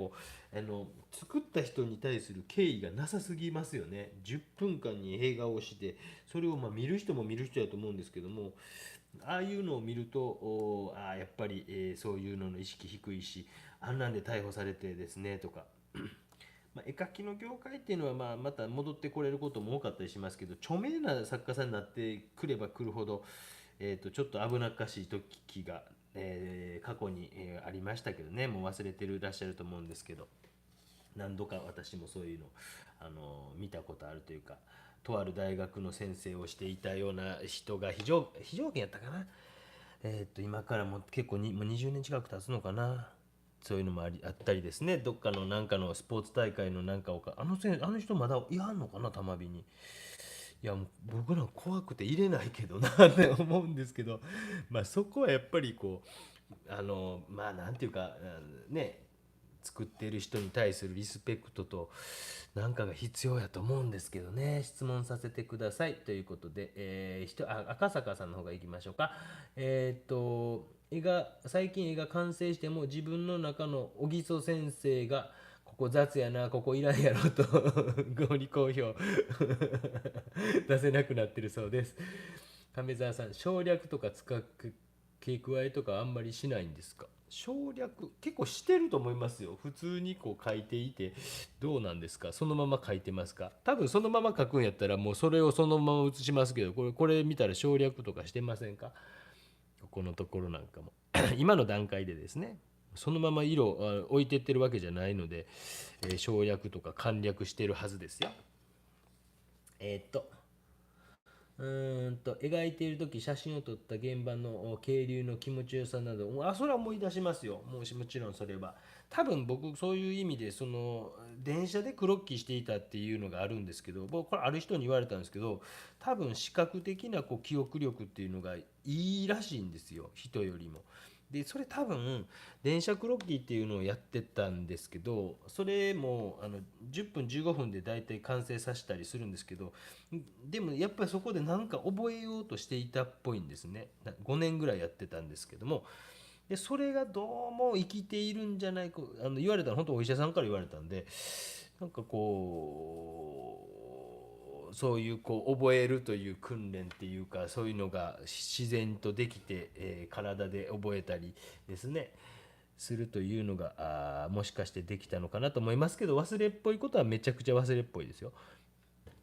作った人に対する敬意がなさすぎますよね。10分間に映画をして、それを見る人も見る人だと思うんですけども、ああいうのを見ると、やっぱり、そういうのの意識低いし、あんなんで逮捕されてですねとか。絵描きの業界っていうのはまた戻ってこれることも多かったりしますけど、著名な作家さんになってくればくるほど、ちょっと危なっかしい時が、過去に、ありましたけどね、もう忘れてらっしゃると思うんですけど、何度か私もそういうの見たことあるというか、とある大学の先生をしていたような人が非常勤やったかな、今からも結構もう20年近く経つのかな。そういうのもあったりですね。どっかのなんかのスポーツ大会のなんかをあの人まだいはんのかな、たまびに。いやもう僕ら怖くて入れないけどなって思うんですけど、そこはやっぱりなんていうか、ね、作っている人に対するリスペクトとなんかが必要やと思うんですけどね。質問させてくださいということで、赤坂さんの方が行きましょうか。最近絵が完成しても自分の中の小木曽先生がここ雑やな、ここいらんやろと合理好評出せなくなってるそうです。亀澤さん、省略とか付け加えとかあんまりしないんですか？省略結構してると思いますよ。普通に書いていて、どうなんですか？そのまま書いてますか？多分そのまま書くんやったらもうそれをそのまま写しますけど、これ見たら省略とかしてませんか？ここのところなんかも今の段階でですね、そのまま色置いてってるわけじゃないので、省略とか簡略してるはずですよ。えーっと描いている時写真を撮った現場の渓流の気持ちよさなど、それは思い出しますよ。もちろんそれは多分僕そういう意味で電車でクロッキーしていたっていうのがあるんですけど、僕これある人に言われたんですけど、多分視覚的な記憶力っていうのがいいらしいんですよ、人よりも。でそれ多分電車クロッキーっていうのをやってたんですけど、それも10分15分で大体完成させたりするんですけど、でもやっぱりそこで何か覚えようとしていたっぽいんですね。5年ぐらいやってたんですけども、でそれがどうも生きているんじゃないか、言われたの本当お医者さんから言われたんで、なんかそういう覚えるという訓練っていうか、そういうのが自然とできて、体で覚えたりですねするというのがもしかしてできたのかなと思いますけど、忘れっぽいことはめちゃくちゃ忘れっぽいですよ。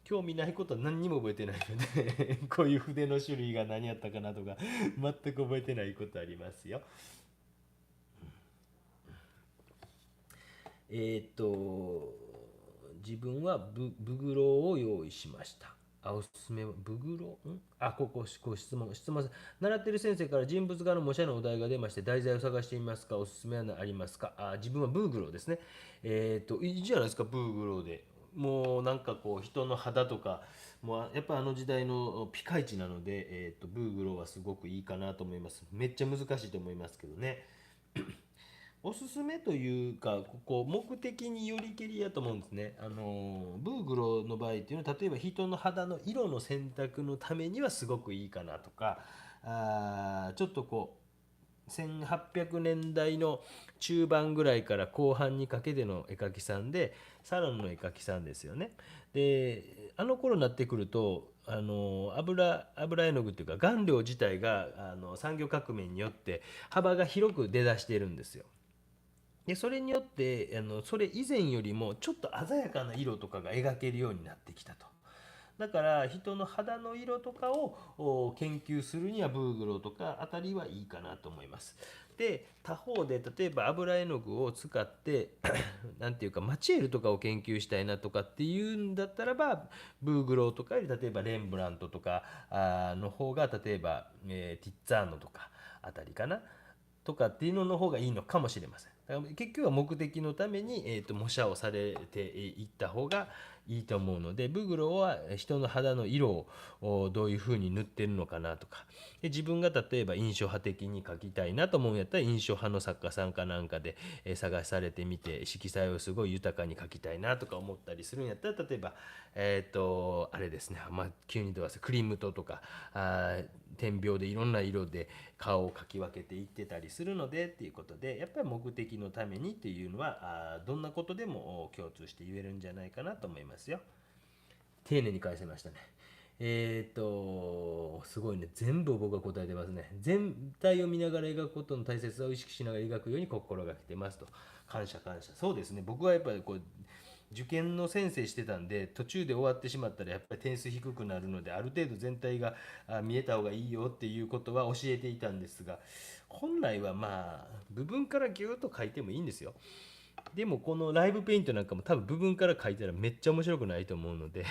興味ないことは何にも覚えてないのでこういう筆の種類が何やったかなとか全く覚えてないことありますよ。えーっと自分はブグローを用意しました。おすすめはブグロ質問習っている先生から人物画の模写のお題が出まして、題材を探していますか？おすすめはありますか？自分はブーグローですね。いいじゃないですか、ブーグローで。もうなんか人の肌とか、もうやっぱあの時代のピカイチなので、ブーグローはすごくいいかなと思います。めっちゃ難しいと思いますけどね。おすすめというか、目的によりけりやと思うんですね。ブーグロの場合っていうのは、例えば人の肌の色の選択のためにはすごくいいかなとか、ちょっと1800年代の中盤ぐらいから後半にかけての絵描きさんで、サロンの絵描きさんですよね。であの頃になってくると油絵の具っていうか顔料自体が産業革命によって幅が広く出だしてるんですよ。でそれによってそれ以前よりもちょっと鮮やかな色とかが描けるようになってきたと。だから人の肌の色とかを研究するにはブーグローとかあたりはいいかなと思います。で他方で例えば油絵の具を使ってなんていうかマチエールとかを研究したいなとかっていうんだったらばブーグローとかより例えばレンブラントとかの方が例えば、ティッツァーノとかあたりかなとかっていうのの方がいいのかもしれません。だから結局は目的のために、模写をされていった方がいいと思うので、ブグロは人の肌の色をどういうふうに塗ってるのかなとか、で自分が例えば印象派的に描きたいなと思うんやったら印象派の作家さんかなんかで探されてみて色彩をすごい豊かに描きたいなとか思ったりするんやったら例えばあれですね、急にどうわせクリムトとか点描でいろんな色で顔を描き分けていってたりするのでっていうことでやっぱり目的のためにっていうのはどんなことでも共通して言えるんじゃないかなと思いますよ。丁寧に返せましたね。すごいね。全部僕が答えてますね。全体を見ながら描くことの大切さを意識しながら描くように心がけてますと。感謝感謝。そうですね。僕はやっぱりこう、受験の先生してたんで途中で終わってしまったらやっぱり点数低くなるのである程度全体が見えた方がいいよっていうことは教えていたんですが本来はまあ部分からギュッと書いてもいいんですよ。でもこのライブペイントなんかも多分部分から書いたらめっちゃ面白くないと思うので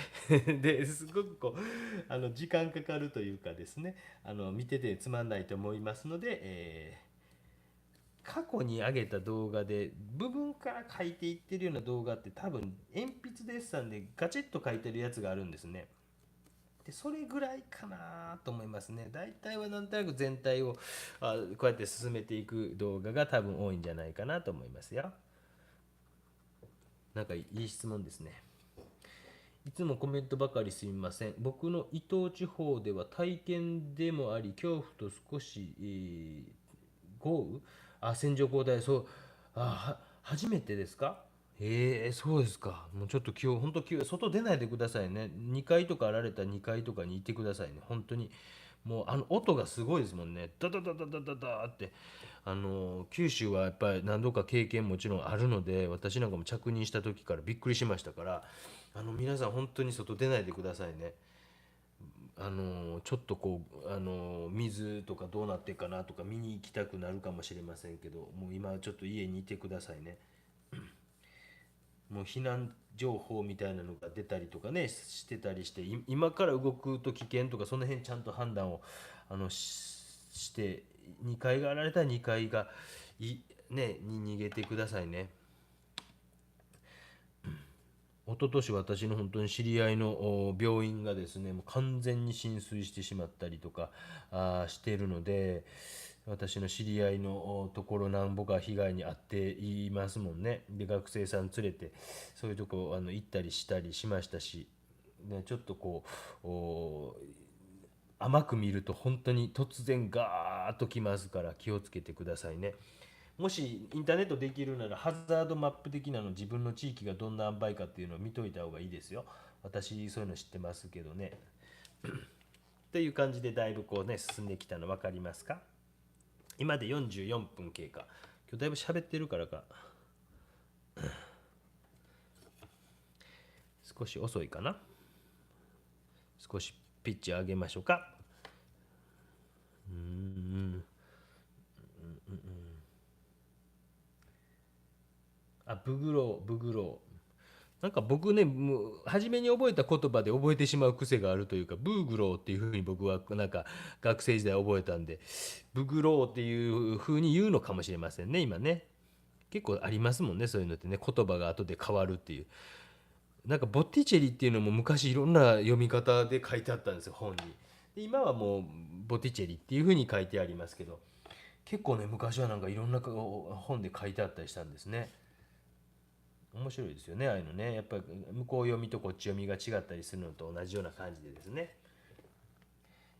ですごくこう時間かかるというかですね見ててつまんないと思いますので、過去に上げた動画で部分から書いていってるような動画って多分鉛筆デッサンでガチッと書いてるやつがあるんですね。でそれぐらいかなと思いますね。大体はなんとなく全体をこうやって進めていく動画が多分多いんじゃないかなと思いますよ。なんかいい質問ですね。いつもコメントばかりすみません。僕の伊東地方では体験でもあり、恐怖と少し、豪雨線状降帯、そう、初めてですか？そうですか。もうちょっと今日、本当今日、外出ないでくださいね。2階とかあられた2階とかに行ってくださいね。本当に。もう音がすごいですもんね。ダダダダダダダって。九州はやっぱり何度か経験もちろんあるので、私なんかも着任した時からびっくりしましたから、皆さん本当に外出ないでくださいね。ちょっとこう水とかどうなってるかなとか見に行きたくなるかもしれませんけどもう今ちょっと家にいてくださいね。もう避難情報みたいなのが出たりとかねしてたりして今から動くと危険とかその辺ちゃんと判断をして2階があられたら2階がに逃げてくださいね。一昨年私の本当に知り合いの病院がですねもう完全に浸水してしまったりとかしているので私の知り合いのところなんぼか被害に遭っていますもんね。で学生さん連れてそういうとこ行ったりしたりしましたし、ね、ちょっとこう甘く見ると本当に突然ガーッときますから気をつけてくださいね。もしインターネットできるならハザードマップ的なの自分の地域がどんな塩梅かっていうのを見といた方がいいですよ。私そういうの知ってますけどね。という感じでだいぶこうね進んできたの分かりますか？今で44分経過。今日だいぶ喋ってるからか少し遅いかな。少しピッチ上げましょうか。ブグローブグローなんか僕ねもう初めに覚えた言葉で覚えてしまう癖があるというかブーグローっていうふうに僕はなんか学生時代覚えたんでブグローっていうふうに言うのかもしれませんね今ね。結構ありますもんねそういうのってね言葉が後で変わるっていう。なんかボッティチェリっていうのも昔いろんな読み方で書いてあったんですよ本に。で今はもうボッティチェリっていうふうに書いてありますけど結構ね昔はなんかいろんな本で書いてあったりしたんですね。面白いですよねああいうのね。やっぱり向こう読みとこっち読みが違ったりするのと同じような感じでですね。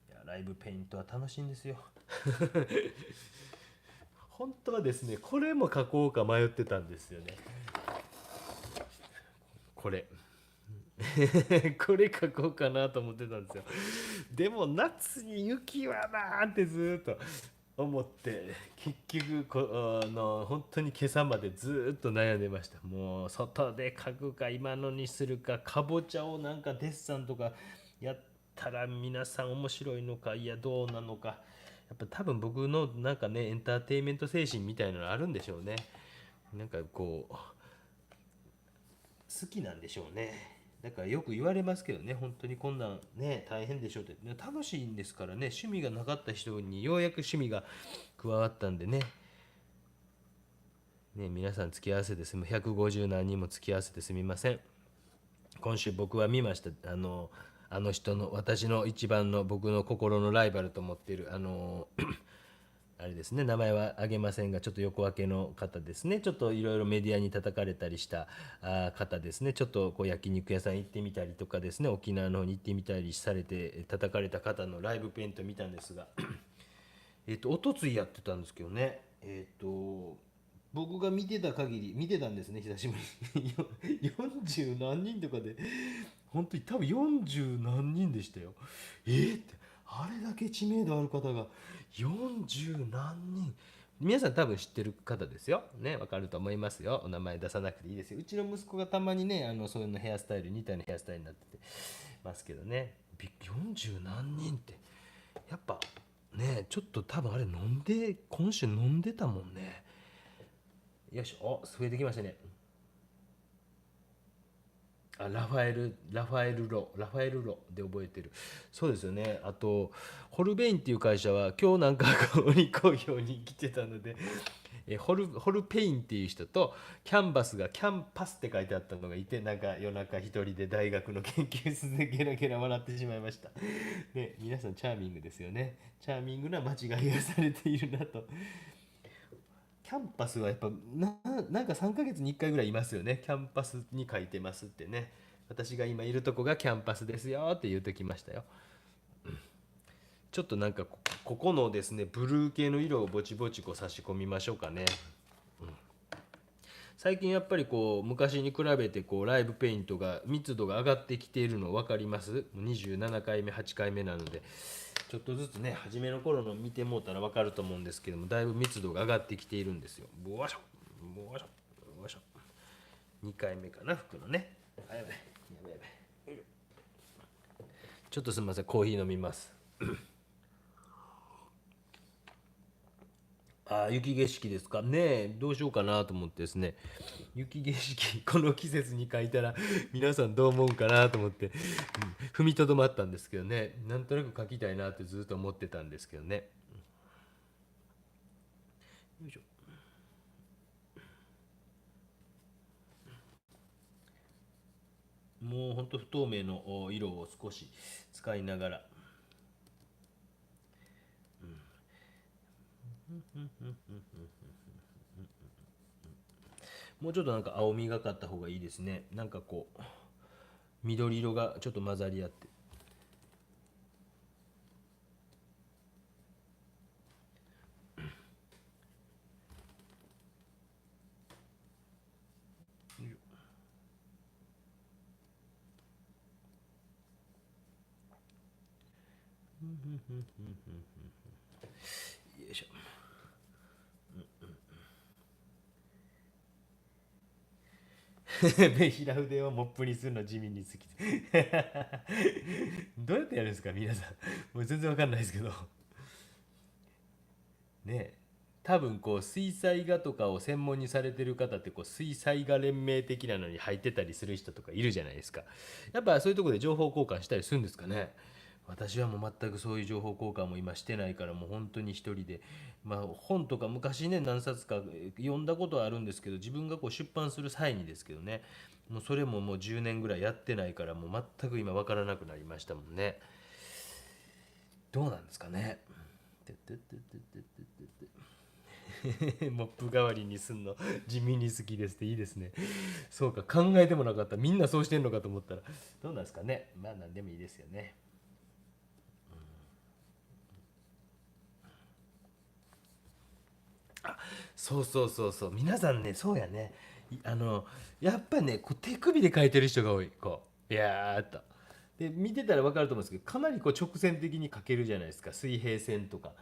いやライブペイントは楽しいんですよ。本当はですねこれも書こうか迷ってたんですよね。これこれ書こうかなと思ってたんですよ。でも夏に雪はなーってずーっと思って結局本当に今朝までずーっと悩んでました。もう外で描くか今のにするか、かぼちゃをなんかデッサンとかやったら皆さん面白いのか、いやどうなのか、やっぱ多分僕のなんかねエンターテインメント精神みたいなのあるんでしょうね。なんかこう好きなんでしょうね。だからよく言われますけどね、本当にこんなんね大変でしょうって、ね、楽しいんですからね。趣味がなかった人にようやく趣味が加わったんでね。ね、皆さん付き合わせてすみ、150何人も付き合わせてすみません。今週僕は見ました。あの人の、私の一番の僕の心のライバルと思っているあれですね、名前は挙げませんが、ちょっと横分けの方ですね。ちょっといろいろメディアに叩かれたりした方ですね。ちょっとこう焼肉屋さん行ってみたりとかですね、沖縄の方に行ってみたりされて叩かれた方のライブペイント見たんですがおとついやってたんですけどね、僕が見てた限り、見てたんですね、久しぶりに。40何人とかで、本当に多分40何人でしたよ。って、あれだけ知名度ある方が40何人。皆さん多分知ってる方ですよ。ね、わかると思いますよ。お名前出さなくていいですよ。うちの息子がたまにね、そういうのヘアスタイル、似たようなヘアスタイルになっててますけどね。40何人って、やっぱね、ちょっと多分あれ今週飲んでたもんね。よし、増えてきましたね。ラファエルロで覚えてる。そうですよね。あと、ホルベインっていう会社は、今日なんか鬼工業に来てたので、ホルペインっていう人と、キャンバスがキャンパスって書いてあったのがいて、なんか夜中一人で大学の研究室でゲラゲラ笑ってしまいました。ね、皆さんチャーミングですよね。チャーミングな間違いがされているなと。キャンパスはやっぱなんか3ヶ月に1回ぐらいいますよね。キャンパスに書いてますってね。私が今いるとこがキャンパスですよって言うときましたよ。ちょっとなんかここのですね、ブルー系の色をぼちぼちこう差し込みましょうかね。最近やっぱりこう昔に比べてこうライブペイントが密度が上がってきているの分かります？27回目8回目なので、ちょっとずつね初めの頃の見てもうたら分かると思うんですけども、だいぶ密度が上がってきているんですよ。ボワショボワショボワショ2回目かな、服のね。やばいやばいやばいやばい。ちょっとすみません、コーヒー飲みます。雪景色ですかね。どうしようかなと思ってですね。雪景色、この季節に描いたら皆さんどう思うんかなと思って、踏みとどまったんですけどね。なんとなく描きたいなってずっと思ってたんですけどね。よいしょ。もうほんと不透明の色を少し使いながら、もうちょっとなんか青みがかった方がいいですね。なんかこう緑色がちょっと混ざり合って。よいしょ。目平腕をモップにするの地味に好き。どうやってやるんですか皆さん。もう全然わかんないですけどね。多分こう水彩画とかを専門にされてる方ってこう水彩画連盟的なのに入ってたりする人とかいるじゃないですか。やっぱそういうところで情報交換したりするんですかね。私はもう全くそういう情報交換も今してないから、もう本当に一人で、まあ、本とか昔ね何冊か読んだことはあるんですけど、自分がこう出版する際にですけどね、もうそれももう10年ぐらいやってないから、もう全く今分からなくなりましたもんね。どうなんですかね。モップ代わりにすんの地味に好きですっていいですね。そうか、考えてもなかった。みんなそうしてんのかと思ったら、どうなんですかね。まあ何でもいいですよね。そうそうそうそう、皆さんね、そうやね。やっぱね、こう手首で描いてる人が多い。こう、いやーっと。で、見てたら分かると思うんですけど、かなりこう直線的に描けるじゃないですか。水平線とか。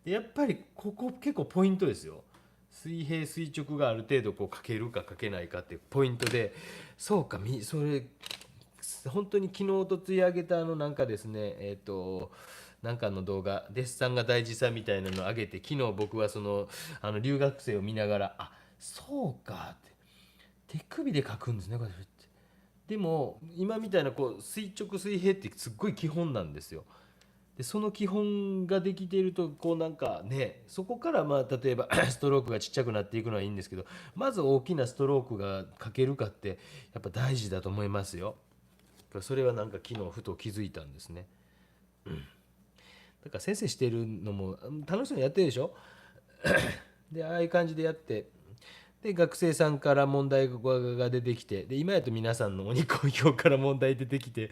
でやっぱりここ結構ポイントですよ。水平垂直がある程度こう書けるか書けないかっていうポイントで、そうかそれ本当に昨日とつい上げたなんかですねなんかの動画デッサンが大事さみたいなのを上げて、昨日僕は留学生を見ながら、あ、そうかって手首で書くんですねこれって。でも今みたいなこう垂直水平ってすっごい基本なんですよ。でその基本ができているとこうなんかね、そこからまあ例えばストロークがちっちゃくなっていくのはいいんですけど、まず大きなストロークが書けるかってやっぱ大事だと思いますよ。それはなんか昨日ふと気づいたんですね。だから先生してるのも楽しそうにやってるでしょ。でああいう感じでやって、で学生さんから問題が出てきて、で今やと皆さんの鬼好評から問題出てきて、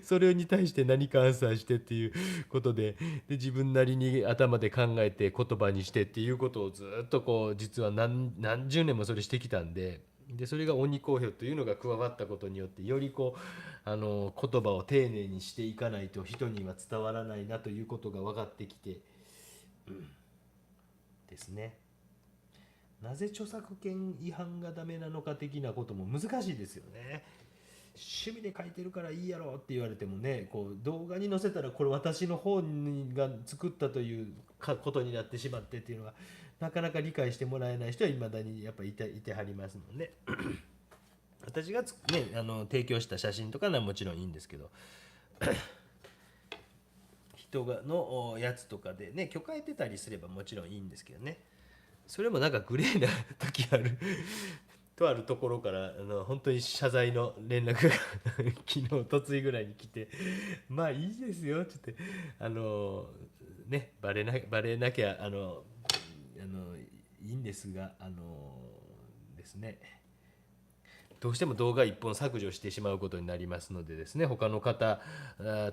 それに対して何かアンサーしてっていうことで自分なりに頭で考えて言葉にしてっていうことをずっとこう実は何十年もそれしてきたんで、それが鬼好評というのが加わったことによって、よりこう言葉を丁寧にしていかないと人には伝わらないなということが分かってきて、ですね。なぜ著作権違反がダメなのか的なことも難しいですよね。趣味で書いてるからいいやろって言われてもね、こう動画に載せたらこれ私の方が作ったということになってしまってっていうのがなかなか理解してもらえない人はいまだにやっぱいてはりますので、私が提供した写真とかはもちろんいいんですけど、人がのやつとかでね許可得てたりすればもちろんいいんですけどね。それもなんかグレーな時あるとあるところから本当に謝罪の連絡が昨日とついぐらいに来て、まあいいですよって言って、バレなきゃいいんですが、ですね、どうしても動画1本削除してしまうことになりますのでですね、他の方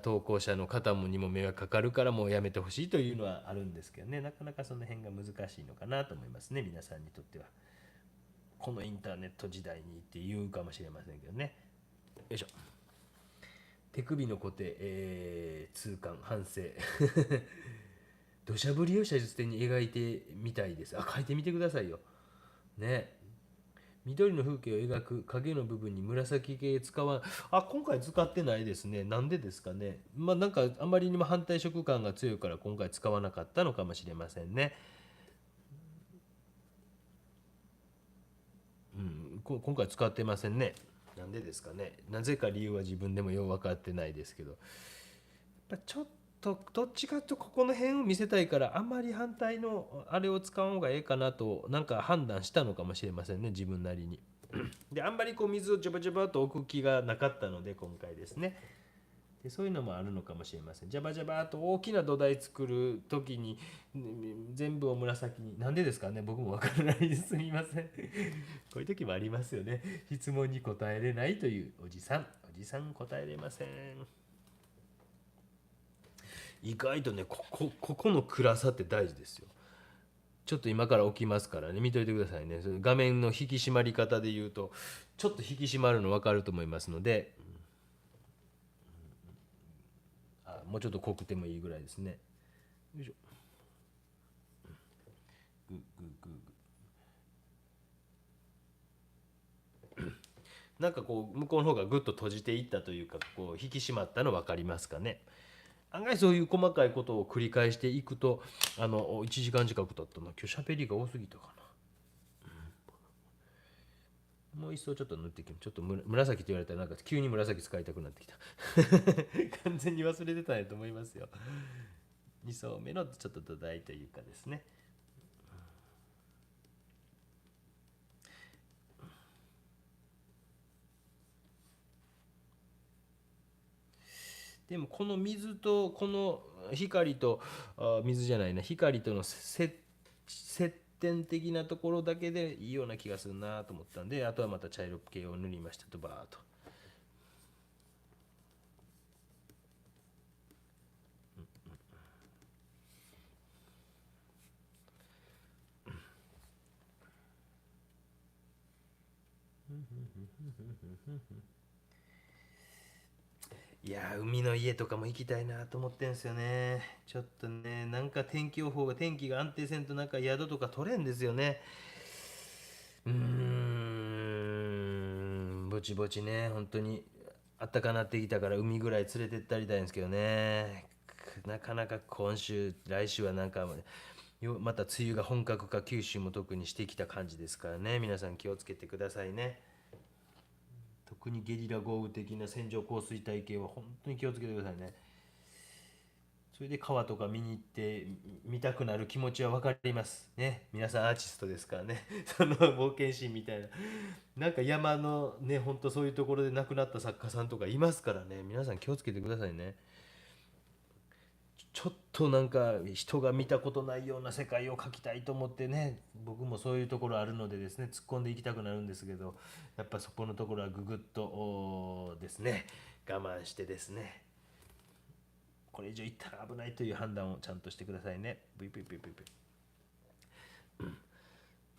投稿者の方にも迷惑かかるからもうやめてほしいというのはあるんですけどね、なかなかその辺が難しいのかなと思いますね、皆さんにとっては。このインターネット時代にって言うかもしれませんけどね。よいしょ。手首の固定、痛感反省土砂降りを写実的に描いてみたいです。あ、描いてみてくださいよね。緑の風景を描く影の部分に紫系使わん。あ、今回使ってないですね。なんでですかね。まあなんかあまりにも反対色感が強いから今回使わなかったのかもしれませんね。今回使ってませんね。なんでですかね。なぜか理由は自分でもよう分かってないですけど、やっぱちょっとどっちかというとここの辺を見せたいから、あんまり反対のあれを使う方がええかなとなんか判断したのかもしれませんね、自分なりに。であんまりこう水をジャバジャバと置く気がなかったので今回ですね。でそういうのもあるのかもしれません。ジャバジャバと大きな土台作る時に全部を紫に、なんでですかね、僕もわからないです、すみませんこういう時もありますよね。質問に答えれないというおじさん答えれません。意外とねここの暗さって大事ですよ。ちょっと今から起きますからね、見といてくださいね。その画面の引き締まり方で言うとちょっと引き締まるの分かると思いますので、もうちょっと濃くてもいいぐらいですね。よいしょ。グッグッグッグなんかこう向こうの方がぐっと閉じていったというか、こう引き締まったの分かりますかね。案外そういう細かいことを繰り返していくと1時間近く経ったな。今日喋りが多すぎたかな。もう一層ちょっと塗っていきます。ちょっと紫って言われたらなんか急に紫使いたくなってきた完全に忘れてたんやと思いますよ。2層目のちょっと土台というかですね。でもこの水とこの光と水じゃないな、光との接点的なところだけでいいような気がするなと思ったんで、あとはまた茶色系を塗りましたとバーっと。いやー、海の家とかも行きたいなと思ってんすよね。ちょっとね、なんか天気予報が天気が安定せんとなんか宿とか取れんですよね。ぼちぼちね、本当にあったかなってきたから海ぐらい連れてったりたいんですけどね。なかなか今週、来週はなんかまた梅雨が本格化、九州も特にしてきた感じですからね。皆さん気をつけてくださいね。特にゲリラ豪雨的な線状降水帯系は本当に気をつけてくださいね。それで川とか見に行って見たくなる気持ちは分かりますね。皆さんアーティストですからね。その冒険心みたいな。なんか山のね、ほんとそういうところで亡くなった作家さんとかいますからね。皆さん気をつけてくださいね。ちょっとなんか人が見たことないような世界を描きたいと思ってね、僕もそういうところあるのでですね、突っ込んでいきたくなるんですけど、やっぱそこのところはぐぐっとですね、我慢してですね、これ以上いったら危ないという判断をちゃんとしてくださいね。ブイブイブイブイブイ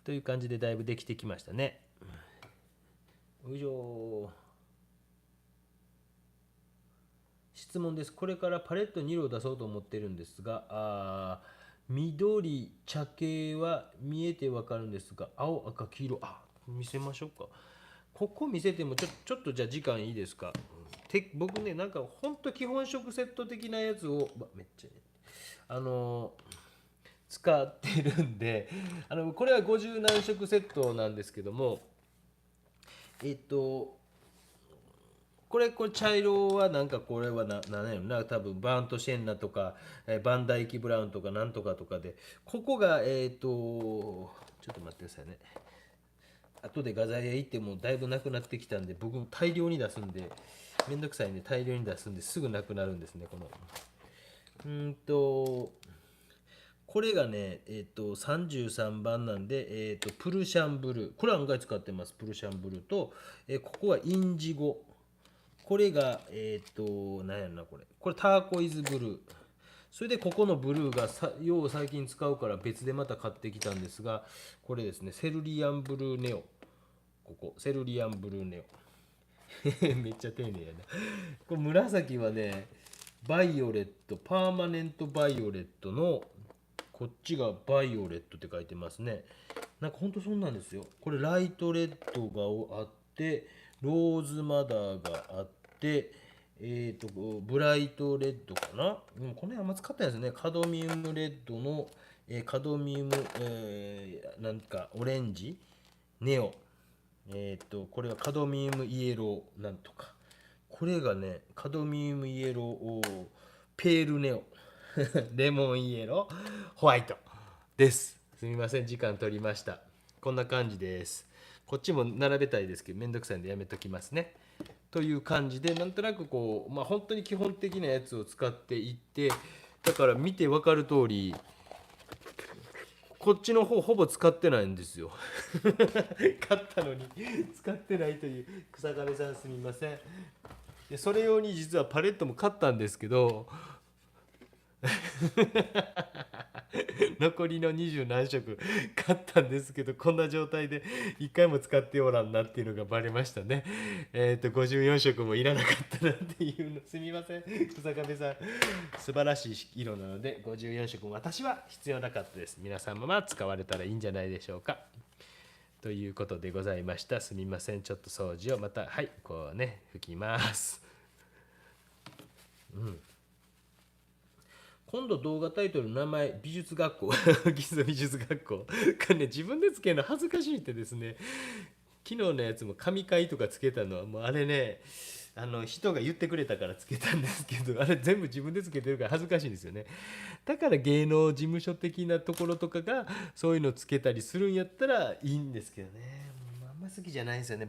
という感じでだいぶできてきましたね。よいしょ。質問です。これからパレット2色を出そうと思ってるんですが、緑、茶系は見えてわかるんですが、青、赤、黄色、見せましょうか。ここ見せてもちょっとじゃあ時間いいですか。僕ね、なんかほんと基本色セット的なやつを、めっちゃね、使ってるんで、これは50何色セットなんですけども、これ茶色はなんかこれはなんやろな、多分バーントシェンナとか、バンダイキブラウンとかなんとかとかで、ここがちょっと待ってくださいね。後で画材屋行ってもだいぶなくなってきたんで、僕も大量に出すんで、めんどくさいんで大量に出すんですぐなくなるんですね、この。これがね、33番なんで、プルシャンブルー。これは案外使ってます。プルシャンブルーと、ここはインジゴ。これが、何やろな、これ。これターコイズブルー。それでここのブルーがよう最近使うから別でまた買ってきたんですが、これですね、セルリアンブルーネオ。ここ、セルリアンブルーネオ。めっちゃ丁寧やな。これ紫はね、バイオレット、パーマネントバイオレットの、こっちがバイオレットって書いてますね。なんかほんとそんなんですよ。これライトレッドがあって、ローズマダーがあって、ブライトレッドかな、この辺あんま使ってないですね。カドミウムレッドの、カドミウム、なんかオレンジ、ネオ、これはカドミウムイエローなんとか。これがね、カドミウムイエロー、ペールネオ、レモンイエロー、ホワイトです。すみません、時間取りました。こんな感じです。こっちも並べたいですけど、めんどくさいんでやめときますね。という感じで、なんとなくこう、本当に基本的なやつを使っていって、だから見て分かる通り、こっちの方ほぼ使ってないんですよ。買ったのに使ってないという草壁さん、すみません。でそれ用に実はパレットも買ったんですけど、残りの20何色買ったんですけど、こんな状態で1回も使っておらんなっていうのがバレましたね。54色もいらなかったなっていうの、すみません草壁さん、素晴らしい色なので54色も私は必要なかったです。皆さんも使われたらいいんじゃないでしょうか。ということでございました。すみません、ちょっと掃除をまたこうね拭きます。今度動画タイトルの名前美術学校ギズ美術学校これね、自分でつけるの恥ずかしいってですね。昨日のやつも神回とかつけたのはもうあれね、人が言ってくれたからつけたんですけど、あれ全部自分でつけてるから恥ずかしいんですよね。だから芸能事務所的なところとかがそういうのつけたりするんやったらいいんですけどね。あんま好きじゃないんですよね。